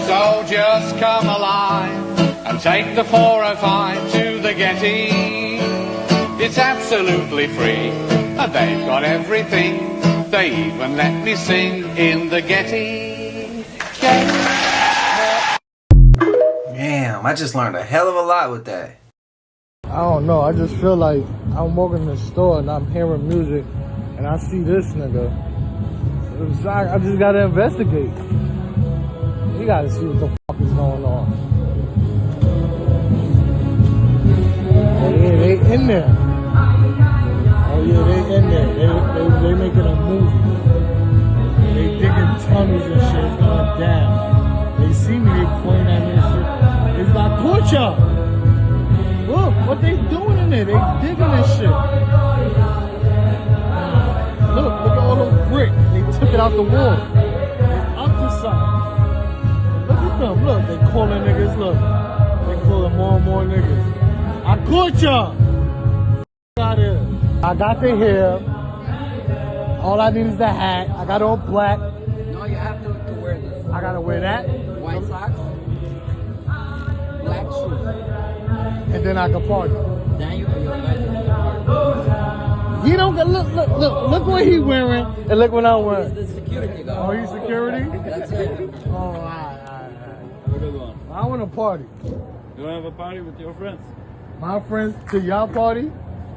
So just come alive and take the 405 to the Getty. It's absolutely free, and they've got everything. They even let me sing in the Getty. Damn, I just learned a hell of a lot with that. I don't know. I just feel like I'm walking in the store and I'm hearing music and I see this nigga. It's like, I just gotta investigate. You gotta see what the fuck is going on. Oh yeah, they in there. Oh yeah, they in there. They making a movie. They digging tunnels and shit. It's going down. They see me, they pointing at me and shit. It's like torture. Look, what they doing in there? They digging this shit. Look at all those bricks. They took it out the wall. They up to something. Look at them. Look, they calling niggas. Look, they calling more and more niggas. I caught y'all. Out here. I got the hair. All I need is the hat. I got all black. No, you have to wear this. I gotta wear that. White socks, black shoes. And then I can party. Then you He don't get look what he wearing and look what I'm wearing. He's the security guard. Oh, he's security? That's it. Oh, all right. I want to party. You want to have a party with your friends? My friends to y'all party?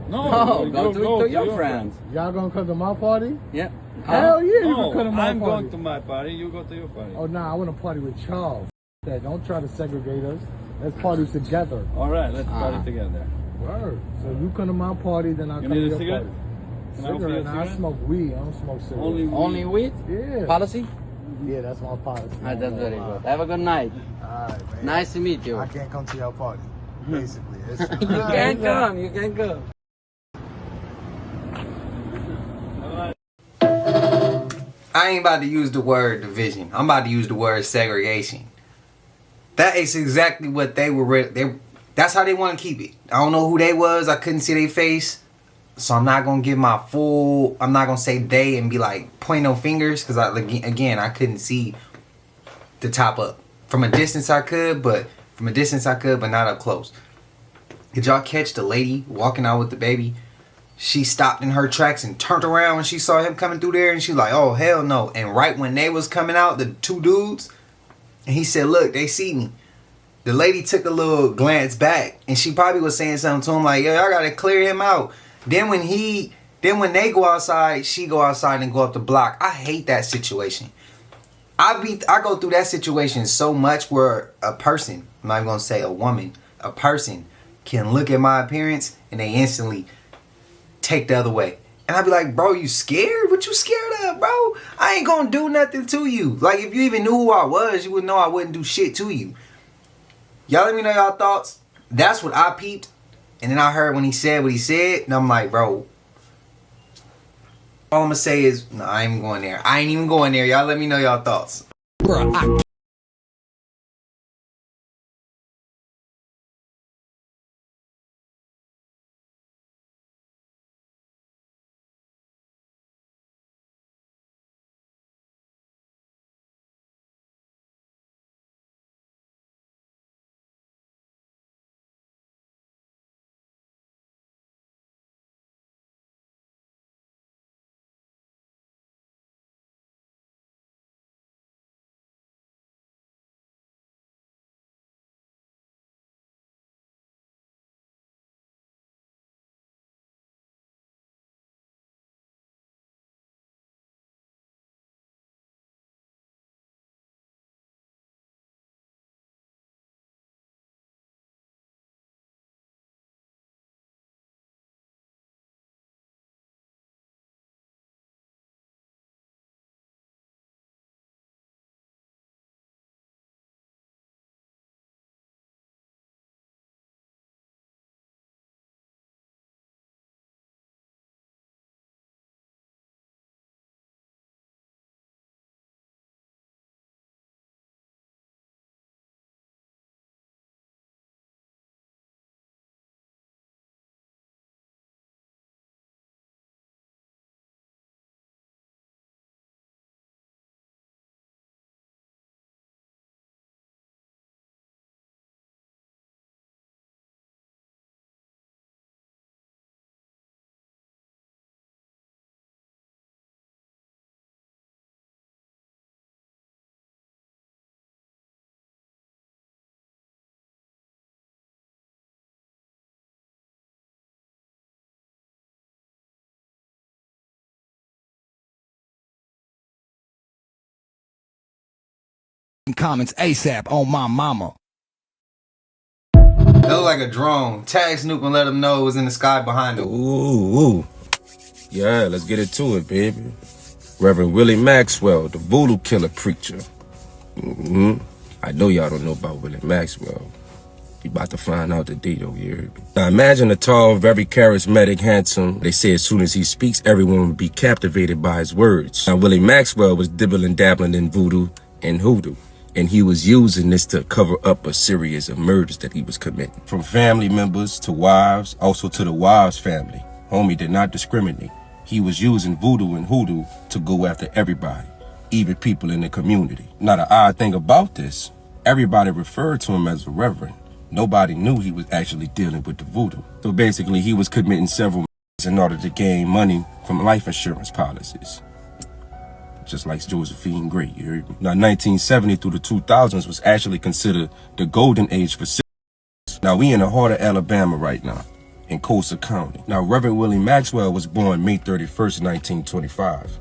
No, go to your friends. Y'all gonna come to my party? Yeah. Hell yeah, you No, can come to my I'm party. going to my party, you go to your party. Oh, nah, I want to party with y'all. Don't try to segregate us. Let's party together. All right, let's party together. Word. So you come to my party, then I You come need to a your cigarette? party. Can I offer you a Cigarette? Nah, I cigarette? smoke weed. I don't smoke cigarettes. Only weed? Yeah. Policy? Yeah, that's my policy. That's very good. Have a good night. Alright, man. Nice to meet you. I can't come to your party. Basically. You can come. You can come. I ain't about to use the word division. I'm about to use the word segregation. That is exactly what they were. That's how they want to keep it. I don't know who they was. I couldn't see their face. So I'm not going to give my full... I'm not going to say they and be like, point no fingers. Because, again, I couldn't see the top up. From a distance I could, but not up close. Did y'all catch the lady walking out with the baby? She stopped in her tracks and turned around when she saw him coming through there. And she like, oh, hell no. And right when they was coming out, the two dudes, and he said, look, they see me. The lady took a little glance back. And she probably was saying something to him like, yo, y'all got to clear him out. Then when they go outside, she go outside and go up the block. I hate that situation. I go through that situation so much where a person, I'm not even going to say a woman, a person can look at my appearance and they instantly take the other way. And I'd be like, bro, you scared? What you scared of, bro? I ain't going to do nothing to you. Like, if you even knew who I was, you would know I wouldn't do shit to you. Y'all let me know y'all thoughts. That's what I peeped. And then I heard when he said what he said, and I'm like, bro, all I'm gonna say is, no, I ain't even going there. I ain't even going there. Y'all let me know y'all thoughts. Bro, comments ASAP on my mama. That looked like a drone. Tag Snoop and let him know it was in the sky behind him. Ooh. Yeah, let's get into it, baby. Reverend Willie Maxwell, the voodoo killer preacher. I know y'all don't know about Willie Maxwell. You about to find out today, though, you heard me. Now imagine a tall, very charismatic, handsome. They say as soon as he speaks, everyone will be captivated by his words. Now Willie Maxwell was dibbling dabbling in voodoo and hoodoo. And he was using this to cover up a series of murders that he was committing. From family members to wives, also to the wives' family. Homie did not discriminate. He was using voodoo and hoodoo to go after everybody, even people in the community. Now the odd thing about this, everybody referred to him as a reverend. Nobody knew he was actually dealing with the voodoo. So basically he was committing several murders in order to gain money from life insurance policies. Just like Josephine Gray, you heard me? Now, 1970 through the 2000s was actually considered the golden age for serials. Now, we in the heart of Alabama right now, in Coastal County. Now, Reverend Willie Maxwell was born May 31st, 1925,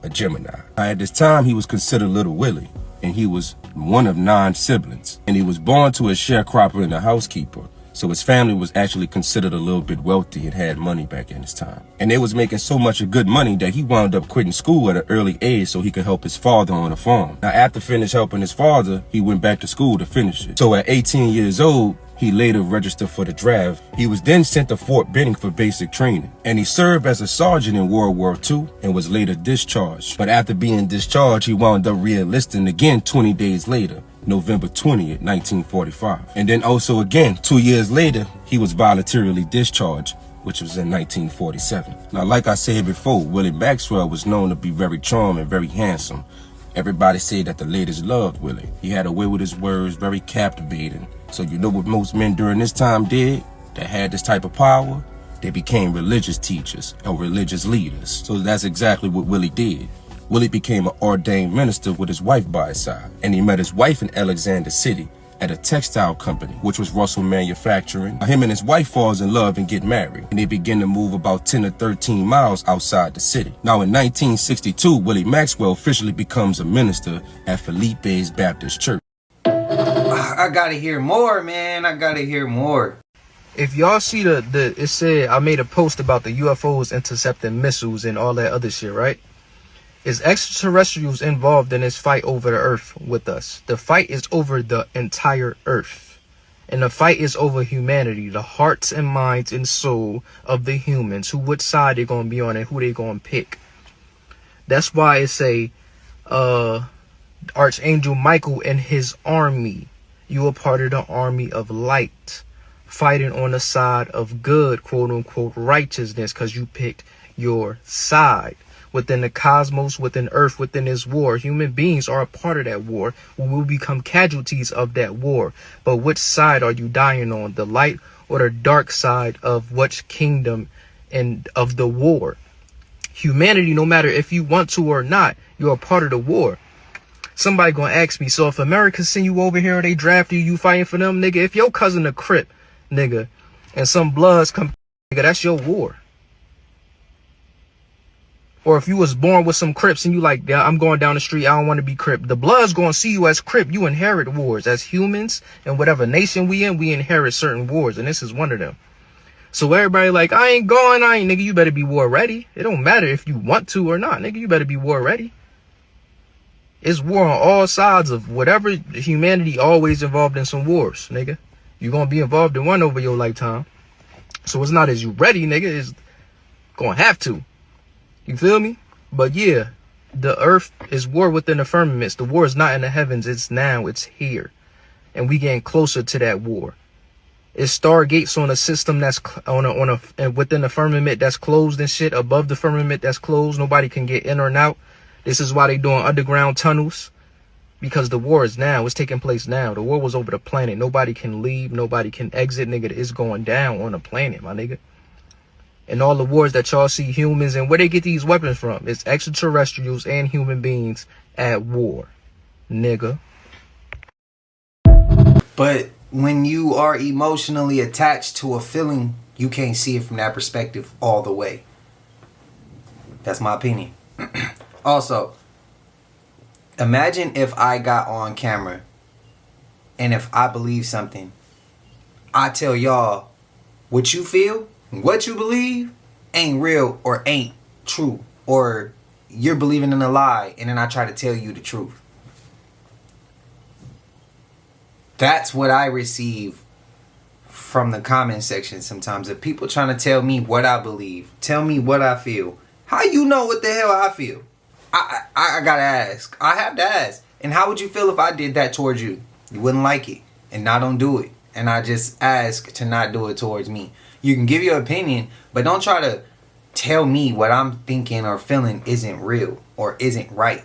a Gemini. Now, at this time, he was considered Little Willie, and he was one of 9 siblings. And he was born to a sharecropper and a housekeeper. So his family was actually considered a little bit wealthy and had money back in his time. And they was making so much of good money that he wound up quitting school at an early age so he could help his father on a farm. Now, after finished helping his father, he went back to school to finish it. So at 18 years old, He later registered for the draft. He was then sent to Fort Benning for basic training, and he served as a sergeant in World War II and was later discharged. But after being discharged, he wound up re-enlisting again 20 days later, November 20th, 1945. And then also again, 2 years later, he was voluntarily discharged, which was in 1947. Now, like I said before, Willie Maxwell was known to be very charming, very handsome. Everybody said that the ladies loved Willie. He had a way with his words, very captivating. So you know what most men during this time did that had this type of power? They became religious teachers or religious leaders. So that's exactly what Willie did. Willie became an ordained minister with his wife by his side. And he met his wife in Alexander City at a textile company, which was Russell Manufacturing. Him and his wife falls in love and get married. And they begin to move about 10 to 13 miles outside the city. Now in 1962, Willie Maxwell officially becomes a minister at Felipe's Baptist Church. I gotta hear more, man. I gotta hear more. If y'all see it said, I made a post about the UFOs intercepting missiles and all that other shit, right? Is extraterrestrials involved in this fight over the earth with us? The fight is over the entire earth. And the fight is over humanity, the hearts and minds and soul of the humans, which side they're going to be on and who they going to pick. That's why it say, Archangel Michael and his army. You are part of the army of light, fighting on the side of good, quote unquote, righteousness, because you picked your side. Within the cosmos, within Earth, within this war, human beings are a part of that war. We will become casualties of that war. But which side are you dying on? The light or the dark side of which kingdom and of the war? Humanity, no matter if you want to or not, you're a part of the war. Somebody gonna ask me, so if America send you over here or they draft you fighting for them, nigga? If your cousin a Crip, nigga, and some Bloods come, nigga, that's your war. Or if you was born with some Crips and you like, yeah, I'm going down the street, I don't want to be Crip. The Bloods gonna see you as Crip. You inherit wars. As humans and whatever nation we in, we inherit certain wars, and this is one of them. So everybody like, I ain't going, nigga, you better be war ready. It don't matter if you want to or not, nigga, you better be war ready. It's war on all sides of whatever. Humanity always involved in some wars, nigga. You're gonna be involved in one over your lifetime. So it's not as you ready, nigga, it's gonna have to. You feel me? But yeah, the earth is war within the firmaments. The war is not in the heavens, it's now, it's here. And we getting closer to that war. It's stargates on a system that's within the firmament that's closed and shit. Above the firmament that's closed, nobody can get in or out. This is why they doing underground tunnels, because the war is now. It's taking place now. The war was over the planet. Nobody can leave. Nobody can exit, nigga. It's going down on the planet, my nigga. And all the wars that y'all see humans and where they get these weapons from, it's extraterrestrials and human beings at war, nigga. But when you are emotionally attached to a feeling, you can't see it from that perspective all the way. That's my opinion. Also, imagine if I got on camera and if I believe something, I tell y'all what you feel, what you believe ain't real or ain't true, or you're believing in a lie, and then I try to tell you the truth. That's what I receive from the comment section sometimes, of people trying to tell me what I believe, tell me what I feel. How you know what the hell I feel? I gotta ask. I have to ask. And how would you feel if I did that towards you? You wouldn't like it. And I don't do it. And I just ask to not do it towards me. You can give your opinion, but don't try to tell me what I'm thinking or feeling isn't real or isn't right.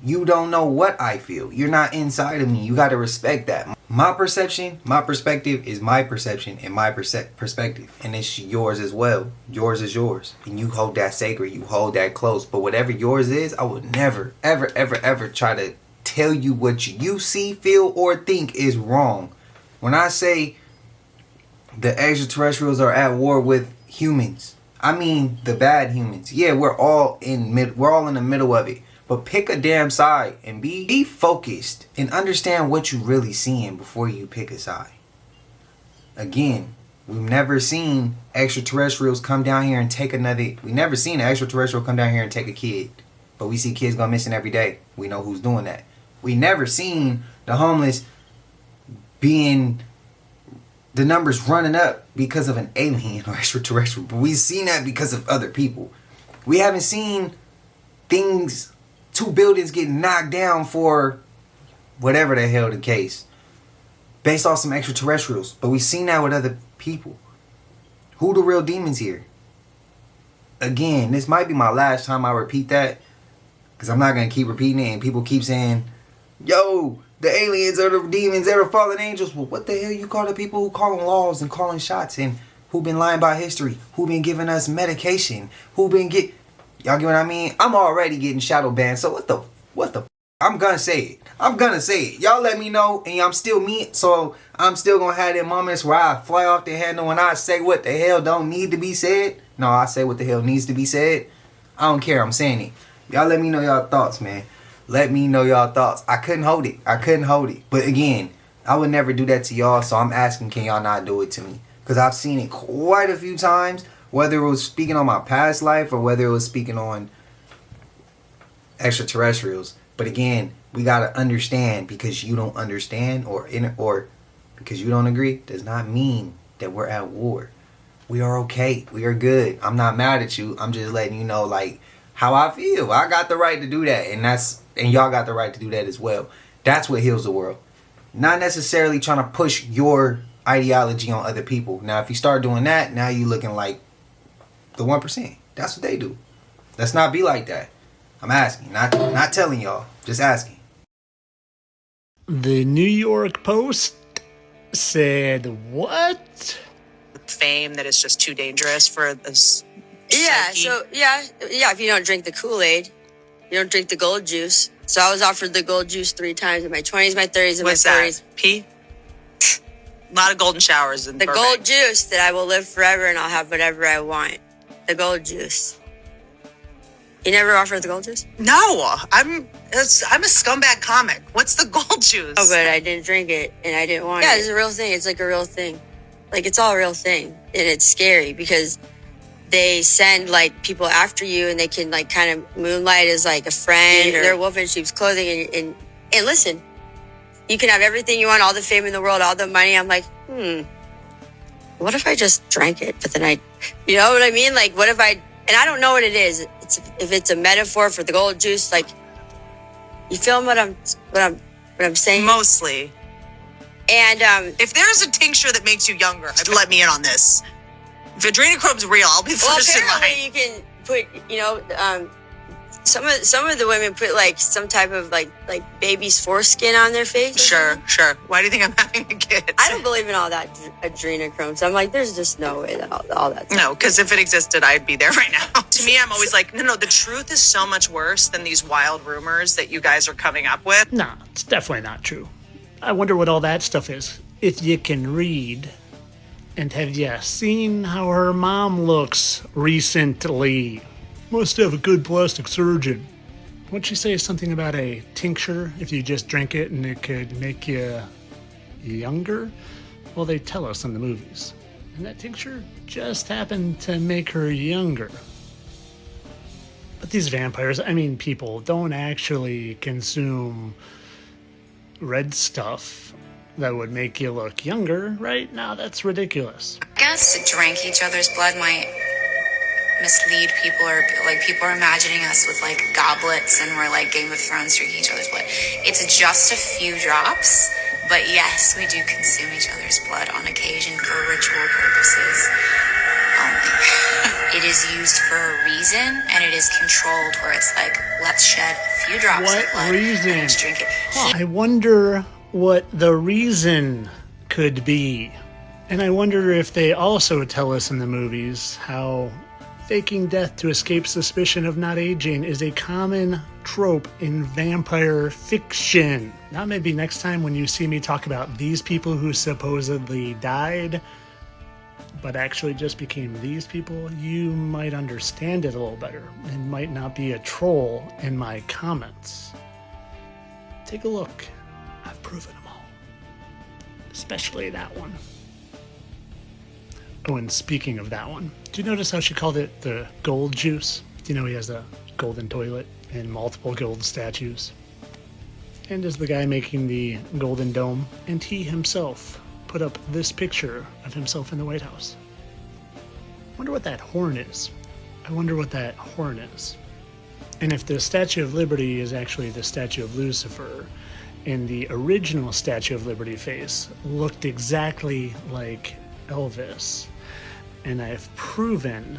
You don't know what I feel. You're not inside of me. You gotta respect that. My perception, my perspective is my perception and my perspective. And it's yours as well. Yours is yours. And you hold that sacred. You hold that close. But whatever yours is, I would never, ever, ever, ever try to tell you what you see, feel, or think is wrong. When I say the extraterrestrials are at war with humans, I mean the bad humans. Yeah, we're all in the middle of it. But pick a damn side and be focused and understand what you really seeing before you pick a side. Again, we've never seen extraterrestrials come down here and take we never seen an extraterrestrial come down here and take a kid. But we see kids go missing every day. We know who's doing that. We never seen the homeless being the numbers running up because of an alien or extraterrestrial, but we've seen that because of other people. We haven't seen things, 2 buildings getting knocked down for whatever the hell the case, based off some extraterrestrials, but we've seen that with other people. Who the real demons here? Again, this might be my last time I repeat that, because I'm not going to keep repeating it, and people keep saying, yo, the aliens are the demons, they're the fallen angels. Well, what the hell you call the people who calling laws and calling shots, and who been lying about history, who been giving us medication, who been y'all get what I mean? I'm already getting shadow banned, so what the I'm gonna say it. Y'all let me know, and I'm still me, so I'm still gonna have them moments where I fly off the handle and I say what the hell don't need to be said. No, I say what the hell needs to be said. I don't care, I'm saying it. Y'all let me know y'all thoughts, man. Let me know y'all thoughts. I couldn't hold it. But again, I would never do that to y'all, so I'm asking, can y'all not do it to me? Because I've seen it quite a few times, whether it was speaking on my past life or whether it was speaking on extraterrestrials. But again, we gotta understand, because you don't understand or because you don't agree does not mean that we're at war. We are okay. We are good. I'm not mad at you. I'm just letting you know, like, how I feel. I got the right to do that, and y'all got the right to do that as well. That's what heals the world. Not necessarily trying to push your ideology on other people. Now, if you start doing that, now you looking like the 1%. That's what they do. Let's not be like that. I'm asking, not telling y'all, just asking. The New York Post said what? Fame that is just too dangerous for this. Yeah, so if you don't drink the Kool-Aid, you don't drink the gold juice. So I was offered the gold juice 3 times in my 20s, my 30s, and What's my 40s. that? Pee? A lot of golden showers in The Burbank. gold juice that I will live forever and I'll have whatever I want. The gold juice. You never offered the gold juice? No, I'm a scumbag comic. What's the gold juice? Oh, but I didn't drink it and I didn't want it. Yeah, it's a real thing. It's like a real thing. Like, it's all a real thing. And it's scary because they send, like, people after you and they can, like, kind of moonlight as, like, a friend. They're wolf in sheep's clothing. And listen, you can have everything you want, all the fame in the world, all the money. I'm like, what if I just drank it? But then you know what I mean? Like, what if and I don't know what it is. If it's a metaphor for the gold juice, like, you feel what I'm saying? Mostly. And if there's a tincture that makes you younger, let me in on this. If adrenochrome's real, I'll be first in line. Apparently you can put, some of the women put like some type of like baby's foreskin on their face. Sure. Why do you think I'm having a kid? I don't believe in all that adrenochrome. So I'm like, there's just no way that all that. No, because if it existed, I'd be there right now. To me, I'm always like, no, the truth is so much worse than these wild rumors that you guys are coming up with. No, it's definitely not true. I wonder what all that stuff is. If you can read. And have you seen how her mom looks recently? Must have a good plastic surgeon. What'd she say? Something about a tincture if you just drink it and it could make you younger? Well, they tell us in the movies. And that tincture just happened to make her younger. But these vampires, people don't actually consume red stuff that would make you look younger, right? No, that's ridiculous. I guess to drink each other's blood might mislead people, or like people are imagining us with like goblets and we're like Game of Thrones drinking each other's blood. It's just a few drops, but yes, we do consume each other's blood on occasion for ritual purposes only. It is used for a reason, and it is controlled where it's like, let's shed a few drops of blood reason? and let's drink it. I wonder what the reason could be. And I wonder if they also tell us in the movies how faking death to escape suspicion of not aging is a common trope in vampire fiction. Now maybe next time when you see me talk about these people who supposedly died, but actually just became these people, you might understand it a little better and might not be a troll in my comments. Take a look. I've proven them all. Especially that one. Oh, and speaking of that one, do you notice how she called it the gold juice? Do you know he has a golden toilet and multiple gold statues? And is the guy making the golden dome, and he himself put put up this picture of himself in the White House. I wonder what that horn is. I wonder what that horn is. And if the Statue of Liberty is actually the statue of Lucifer, and the original Statue of Liberty face looked exactly like Elvis, and I've proven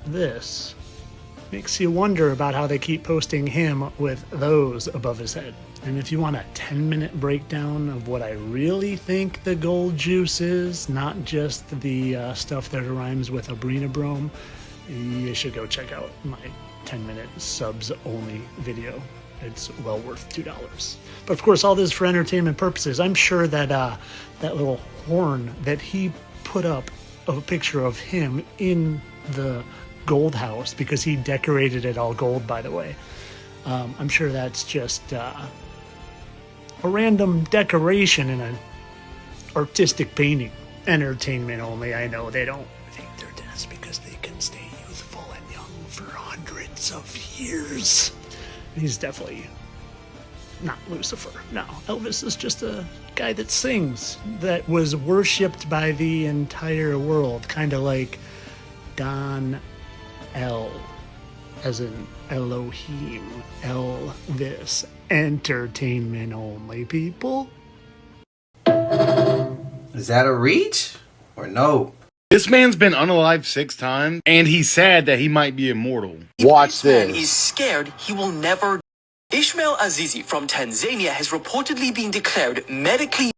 this, makes you wonder about how they keep posting him with those above his head. And if you want a 10-minute breakdown of what I really think the gold juice is, not just the stuff that rhymes with Abrinabrome, you should go check out my 10-minute subs only video. It's well worth $2. But of course, all this for entertainment purposes. I'm sure that that little horn that he put up of a picture of him in the gold house, because he decorated it all gold, by the way. I'm sure that's just a random decoration in an artistic painting. Entertainment only. I know they don't think they're dead because they can stay youthful and young for hundreds of years. He's definitely not Lucifer. No, Elvis is just a guy that sings, that was worshipped by the entire world, kind of like Don L, as in Elohim. Elvis. Entertainment only, people. Is that a reach or no? This man's been unalive 6 times, and he's sad that he might be immortal. Watch Man is this. scared he will never. Ismail Azizi from Tanzania has reportedly been declared medically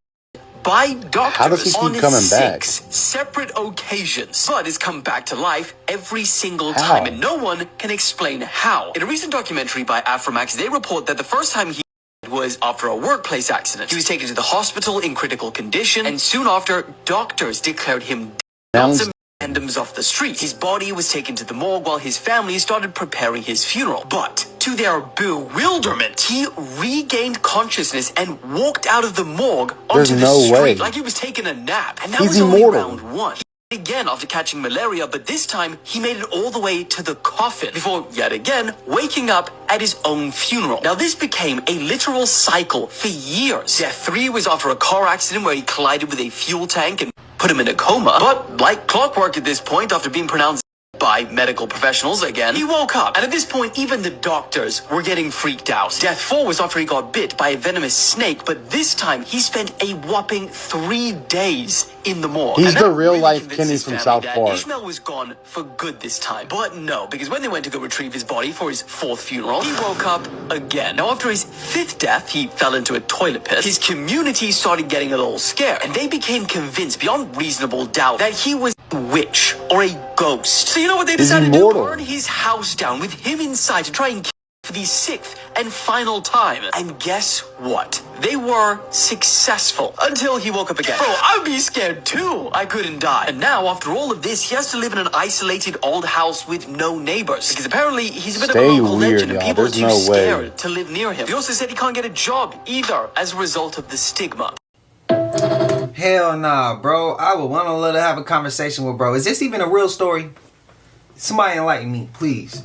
by doctors How does he keep on coming back? 6 separate occasions, but has come back to life every single How? time, and no one can explain how. In a recent documentary by Afromax, they report that the first time he was after a workplace accident. He was taken to the hospital in critical condition, and soon after, doctors declared him dead. Not some randoms off the street. His body was taken to the morgue while his family started preparing his funeral. But to their bewilderment, he regained consciousness and walked out of the morgue onto the street like he was taking a nap. And that was only round 1. Again after catching malaria, but this time he made it all the way to the coffin before yet again waking up at his own funeral. Now this became a literal cycle for years. Death 3 was after a car accident where he collided with a fuel tank and put him in a coma. But like clockwork at this point, after being pronounced by medical professionals again, he woke up. And at this point, even the doctors were getting freaked out. Death 4 was after he got bit by a venomous snake, but this time he spent a whopping 3 days in the morgue. He's And the that real really life convinced Kenny his from family South that Park. Ishmael was gone for good this time. But no, because when they went to go retrieve his body for his 4th funeral, he woke up again. Now after his 5th death, he fell into a toilet pit. His community started getting a little scared, and they became convinced beyond reasonable doubt that he was a witch or a ghost. So you know what they decided to do? Burn his house down with him inside to try and kill him for the 6th and final time. And guess what? They were successful until he woke up again. Bro, I'd be scared too. I couldn't die. And now, after all of this, he has to live in an isolated old house with no neighbors. Because apparently he's a bit of a local legend and people are too scared to live near him. He also said he can't get a job either as a result of the stigma. Hell nah, bro. I would want to let her have a conversation with bro. Is this even a real story? Somebody enlighten me, please.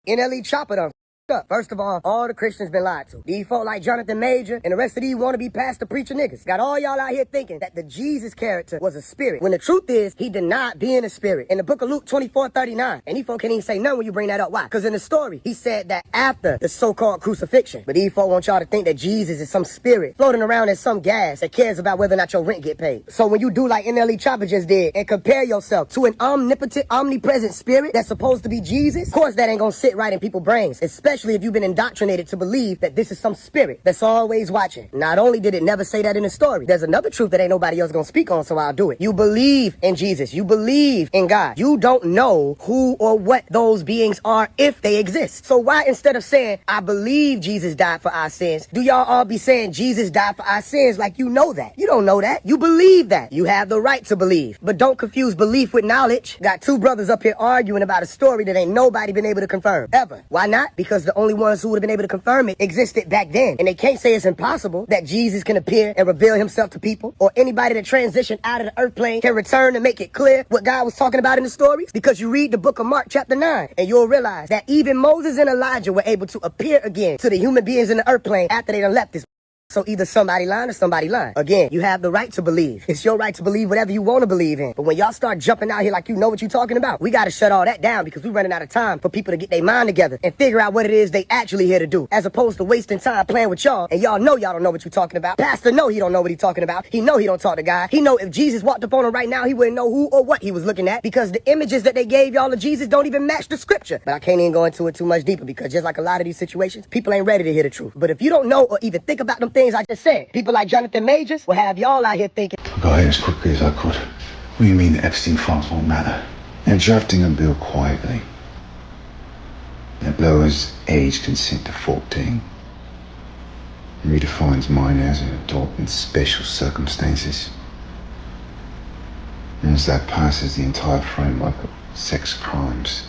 NLE Chopper done up. First of all the Christians been lied to. These folk like Jonathan Major and the rest of these wannabe pastor preacher niggas got all y'all out here thinking that the Jesus character was a spirit, when the truth is he denied being a spirit in the book of Luke 24:39. And these folk can't even say nothing when you bring that up. Why? Because in the story he said that after the so-called crucifixion. But these folk want y'all to think that Jesus is some spirit floating around as some gas that cares about whether or not your rent get paid. So when you do like NLE Chopper just did and compare yourself to an omnipotent, omnipresent spirit that's supposed to be Jesus, of course that ain't gonna sit right in people's brains, especially if you've been indoctrinated to believe that this is some spirit that's always watching. Not only did it never say that in the story, there's another truth that ain't nobody else gonna speak on, so I'll do it. You believe in Jesus. You believe in God. You don't know who or what those beings are if they exist. So why, instead of saying, I believe Jesus died for our sins, do y'all all be saying Jesus died for our sins like you know that? You don't know that. You believe that. You have the right to believe. But don't confuse belief with knowledge. Got two brothers up here arguing about a story that ain't nobody been able to confirm. Ever. Why not? Because the only ones who would have been able to confirm it existed back then. And they can't say it's impossible that Jesus can appear and reveal himself to people, or anybody that transitioned out of the earth plane can return and make it clear what God was talking about in the stories. Because you read the book of Mark chapter 9 and you'll realize that even Moses and Elijah were able to appear again to the human beings in the earth plane after they done left this. So either somebody lying or somebody lying. Again, you have the right to believe. It's your right to believe whatever you want to believe in. But when y'all start jumping out here like you know what you're talking about, we got to shut all that down because we're running out of time for people to get their mind together and figure out what it is they actually here to do, as opposed to wasting time playing with y'all. And y'all know y'all don't know what you're talking about. Pastor know he don't know what he's talking about. He know he don't talk to God. He know if Jesus walked up on him right now, he wouldn't know who or what he was looking at because the images that they gave y'all of Jesus don't even match the scripture. But I can't even go into it too much deeper because just like a lot of these situations, people ain't ready to hear the truth. But if you don't know or even think about them things I just said, people like Jonathan Majors will have y'all out here thinking. I got here as quickly as I could. What do you mean the Epstein files won't matter? They're drafting a bill quietly. That lowers age consent to 14. Redefines minor as an adult in special circumstances. Once that passes, the entire framework of sex crimes,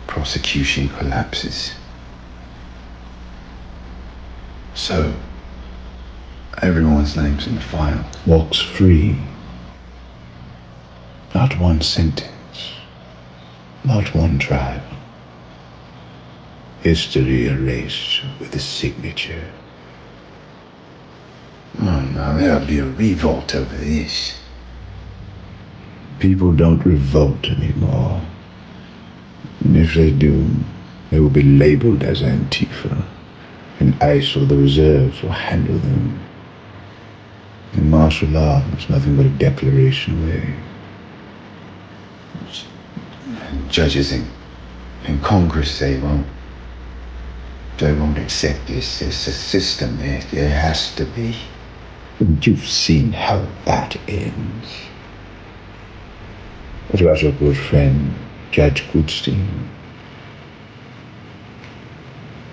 prosecution collapses. So, everyone's name's in the file. Walks free. Not one sentence. Not one trial. History erased with a signature. Oh no, there'll be a revolt over this. People don't revolt anymore. And if they do, they will be labeled as Antifa. And ICE or the reserves will handle them. In martial law, it's nothing but a declaration away. And judges in Congress, they won't accept this. It's a system. There has to be. And you've seen how that ends. What about your good friend, Judge Goodstein?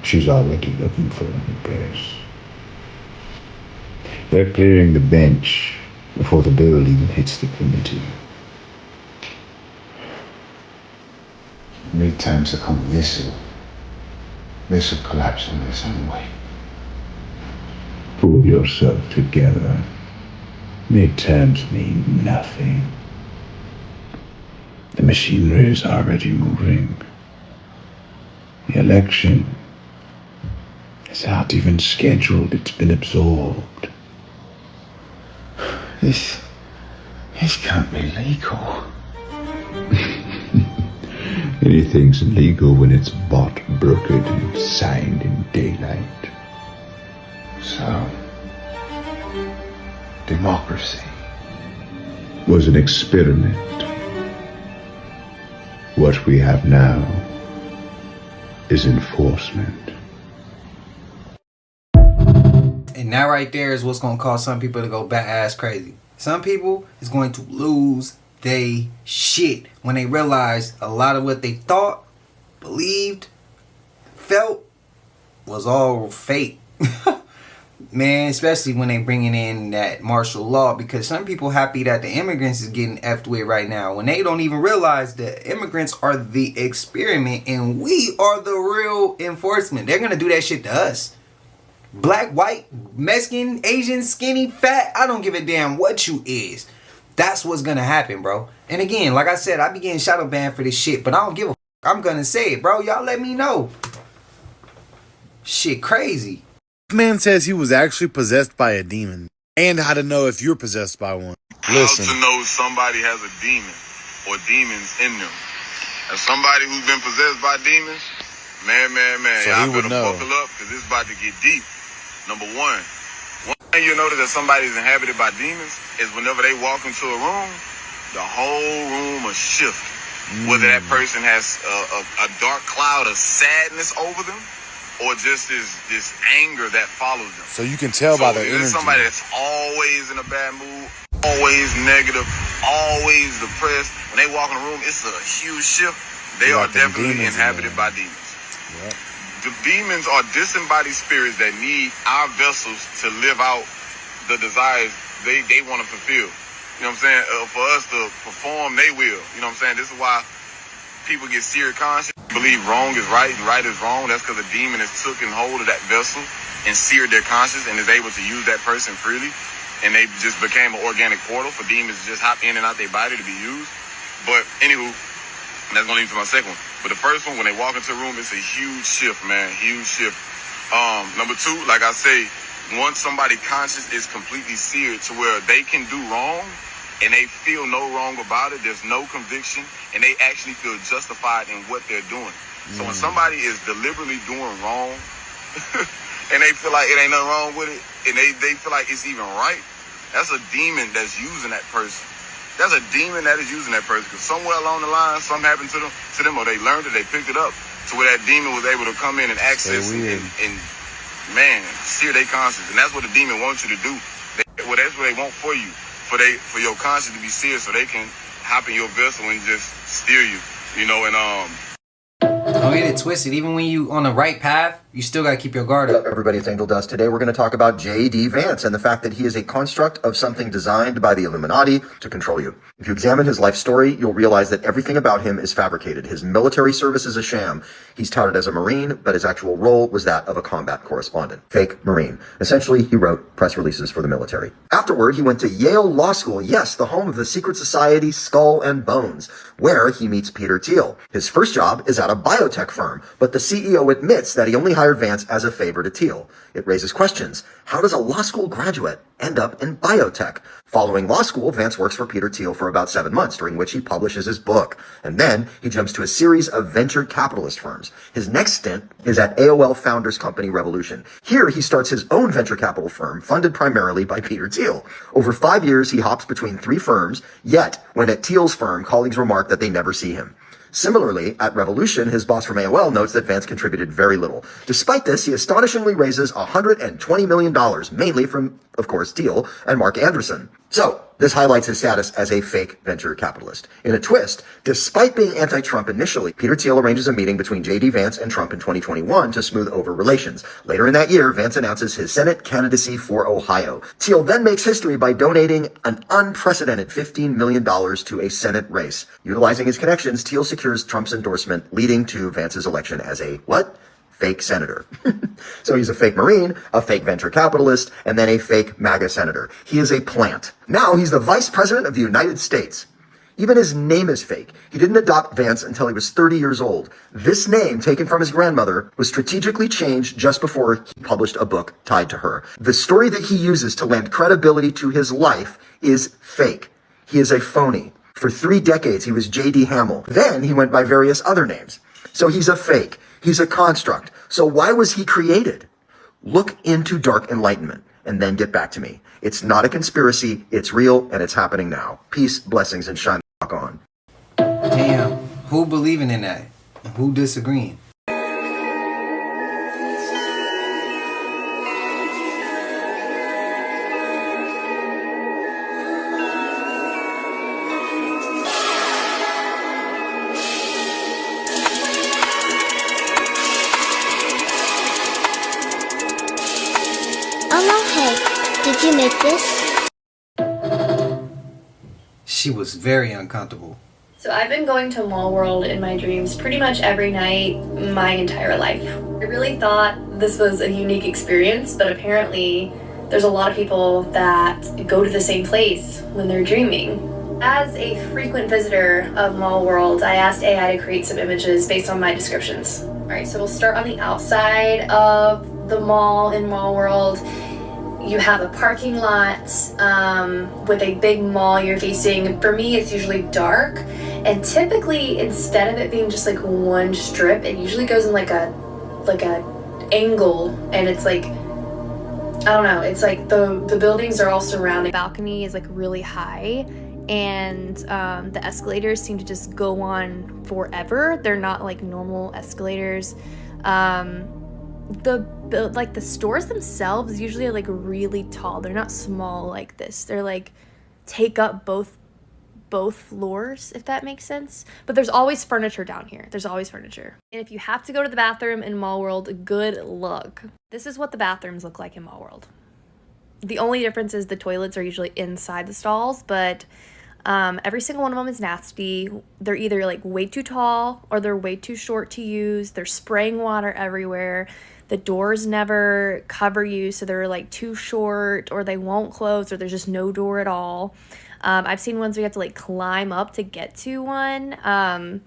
She's already looking for a new place. They're clearing the bench before the bill even hits the committee. Midterms are coming. This will collapse in its own way. Pull yourself together. Midterms mean nothing. The machinery is already moving. The election is not even scheduled. It's been absorbed. This can't be legal. Anything's legal when it's bought, brokered, and signed in daylight. So, democracy was an experiment. What we have now is enforcement. And that right there is what's going to cause some people to go bat ass crazy. Some people is going to lose they shit when they realize a lot of what they thought, believed, felt was all fake. Man, especially when they bringing in that martial law, because some people happy that the immigrants is getting effed with right now when they don't even realize that immigrants are the experiment and we are the real enforcement. They're gonna do that shit to us. Black, white, Mexican, Asian, skinny, fat, I don't give a damn what you is. That's what's gonna happen, bro. And again, like I said, I be getting shadow banned for this shit, but I don't give a f. I'm gonna say it, bro. Y'all let me know. Shit crazy. Man says he was actually possessed by a demon, and how to know if you're possessed by one. Listen. How to know somebody has a demon or demons in them. As somebody who's been possessed by demons, man, So y'all he would better know. buckle up because it's about to get deep. Number one thing you notice that somebody is inhabited by demons is whenever they walk into a room, the whole room will shift. Whether that person has a dark cloud of sadness over them, or just this anger that follows them. So you can tell by their if energy. it's somebody that's always in a bad mood, always negative, always depressed, when they walk in the room, it's a huge shift. They are Like them definitely demons in inhabited by demons. The demons are disembodied spirits that need our vessels to live out the desires they want to fulfill. You know what I'm saying? For us to perform, they will. You know what I'm saying? This is why people get seared conscious, believe wrong is right and right is wrong. That's because a demon has taken hold of that vessel and seared their conscience and is able to use that person freely. And they just became an organic portal for demons to just hop in and out their body to be used. But anywho, that's going to lead to my second one. But the first one, when they walk into a room, it's a huge shift, man. Huge shift. Number two, like I say, once somebody's conscience is completely seared to where they can do wrong and they feel no wrong about it, there's no conviction, and they actually feel justified in what they're doing. So when somebody is deliberately doing wrong and they feel like it ain't nothing wrong with it, and they feel like it's even right, that's a demon that's using that person. That's a demon that is using that person, because somewhere along the line, something happened to them, or they learned it, they picked it up, to where that demon was able to come in and access and man, sear their conscience. And that's what the demon wants you to do. That's what they want for you, for your conscience to be seared, so they can hop in your vessel and just steer you, and Don't get it twisted. Even when you on the right path, you still got to keep your guard up. What's up, everybody? It's Angel Dust. Today we're going to talk about J.D. Vance and the fact that he is a construct of something designed by the Illuminati to control you. If you examine his life story, you'll realize that everything about him is fabricated. His military service is a sham. He's touted as a Marine, but his actual role was that of a combat correspondent. Fake Marine. Essentially, he wrote press releases for the military. Afterward, he went to Yale Law School, yes, the home of the secret society Skull and Bones, where he meets Peter Thiel. His first job is at a biotech firm, but the CEO admits that he only hired Vance as a favor to Thiel. It raises questions. How does a law school graduate end up in biotech? Following law school, Vance works for Peter Thiel for about 7 months, during which he publishes his book. And then he jumps to a series of venture capitalist firms. His next stint is at AOL founders company Revolution. Here he starts his own venture capital firm, funded primarily by Peter Thiel. Over 5 years, he hops between 3 firms, yet when at Thiel's firm, colleagues remark that they never see him. Similarly, at Revolution, his boss from AOL notes that Vance contributed very little. Despite this, he astonishingly raises $120 million, mainly from, of course, Thiel and Mark Andreessen. So, this highlights his status as a fake venture capitalist. In a twist, despite being anti-Trump initially, Peter Thiel arranges a meeting between J.D. Vance and Trump in 2021 to smooth over relations. Later in that year, Vance announces his Senate candidacy for Ohio. Thiel then makes history by donating an unprecedented $15 million to a Senate race. Utilizing his connections, Thiel secures Trump's endorsement, leading to Vance's election as a, what? Fake senator. So he's a fake Marine, a fake venture capitalist, and then a fake MAGA senator. He is a plant. Now he's the vice president of the United States. Even his name is fake. He didn't adopt Vance until he was 30 years old. This name, taken from his grandmother, was strategically changed just before he published a book tied to her. The story that he uses to lend credibility to his life is fake. He is a phony. For 3 decades, he was J.D. Hamill. Then he went by various other names. So he's a fake. He's a construct. So why was he created? Look into dark enlightenment and then get back to me. It's not a conspiracy. It's real and it's happening now. Peace, blessings, and shine the fuck on. Damn, who believing in that? Who disagreeing? Did you make this? She was very uncomfortable. So I've been going to Mall World in my dreams pretty much every night my entire life. I really thought this was a unique experience, but apparently there's a lot of people that go to the same place when they're dreaming. As a frequent visitor of Mall World, I asked AI to create some images based on my descriptions. All right, so we'll start on the outside of the mall in Mall World. You have a parking lot with a big mall you're facing. For me, it's usually dark, and typically instead of it being just like one strip, it usually goes in like a angle, and it's like, I don't know, it's like the buildings are all surrounding. The balcony is like really high, and the escalators seem to just go on forever. They're not like normal escalators. The stores themselves usually are like really tall. They're not small like this. They're like take up both floors, if that makes sense. But there's always furniture down here. There's always furniture. And if you have to go to the bathroom in Mall World, good luck. This is what the bathrooms look like in Mall World. The only difference is the toilets are usually inside the stalls, but every single one of them is nasty. They're either like way too tall or they're way too short to use. They're spraying water everywhere. The doors never cover you, so they're like too short, or they won't close, or there's just no door at all. I've seen ones where you have to like climb up to get to one. And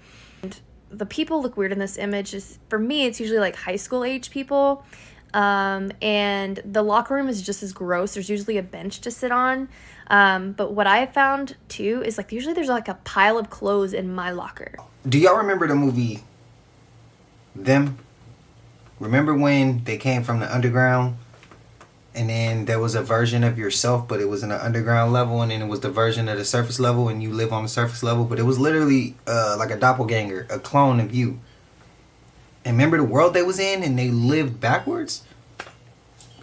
the people look weird in this image. For me, it's usually like high school age people. And the locker room is just as gross. There's usually a bench to sit on. But what I have found too is like usually there's like a pile of clothes in my locker. Do y'all remember the movie Them? Remember when they came from the underground and then there was a version of yourself, but it was in the underground level, and then it was the version of the surface level and you live on the surface level, but it was literally like a doppelganger, a clone of you. And remember the world they was in and they lived backwards?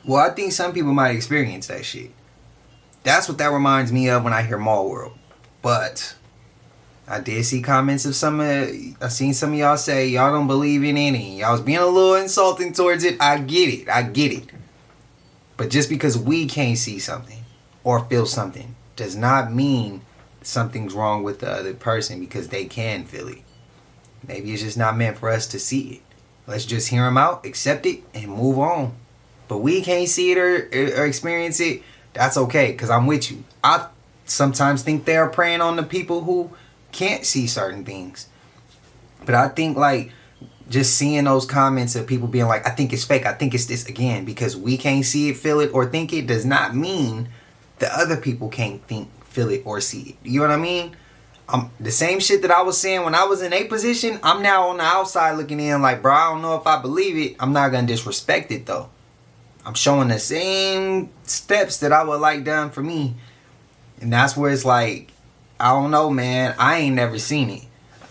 Well, I think some people might experience that shit. That's what that reminds me of when I hear Mall World. But I did see comments of I seen some of y'all say y'all don't believe in any. Y'all was being a little insulting towards it. I get it. But just because we can't see something or feel something does not mean something's wrong with the other person, because they can feel it. Maybe it's just not meant for us to see it. Let's just hear them out, accept it, and move on. But we can't see it or experience it. That's okay, because I'm with you. I sometimes think they're preying on the people who can't see certain things. But I think like just seeing those comments of people being like, I think it's fake, I think it's this, again, because we can't see it, feel it, or think it does not mean that other people can't think, feel it, or see it. You know what I mean? The same shit that I was saying when I was in a position, I'm now on the outside looking in like, bro, I don't know if I believe it. I'm not going to disrespect it though. I'm showing the same steps that I would like done for me. And that's where it's like, I don't know, man. I ain't never seen it.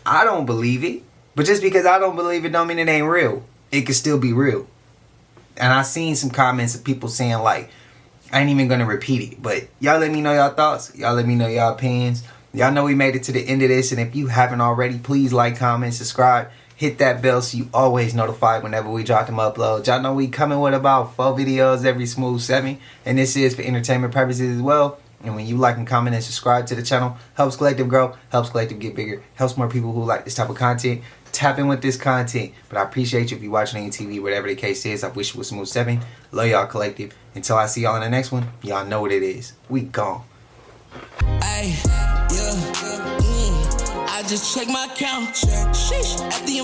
I don't believe it. But just because I don't believe it don't mean it ain't real. It could still be real. And I seen some comments of people saying like, I ain't even going to repeat it. But y'all let me know y'all thoughts. Y'all let me know y'all opinions. Y'all know we made it to the end of this. And if you haven't already, please like, comment, subscribe. Hit that bell so you always notified whenever we drop them uploads. Y'all know we coming with about 4 videos every smooth 7. And this is for entertainment purposes as well. And when you like and comment and subscribe to the channel, helps Collective grow, helps Collective get bigger, helps more people who like this type of content tap in with this content. But I appreciate you if you're watching on your TV, whatever the case is. I wish it was smooth 7. Love y'all, Collective. Until I see y'all in the next one, y'all know what it is. We gone. I just check my account. Sheesh. At the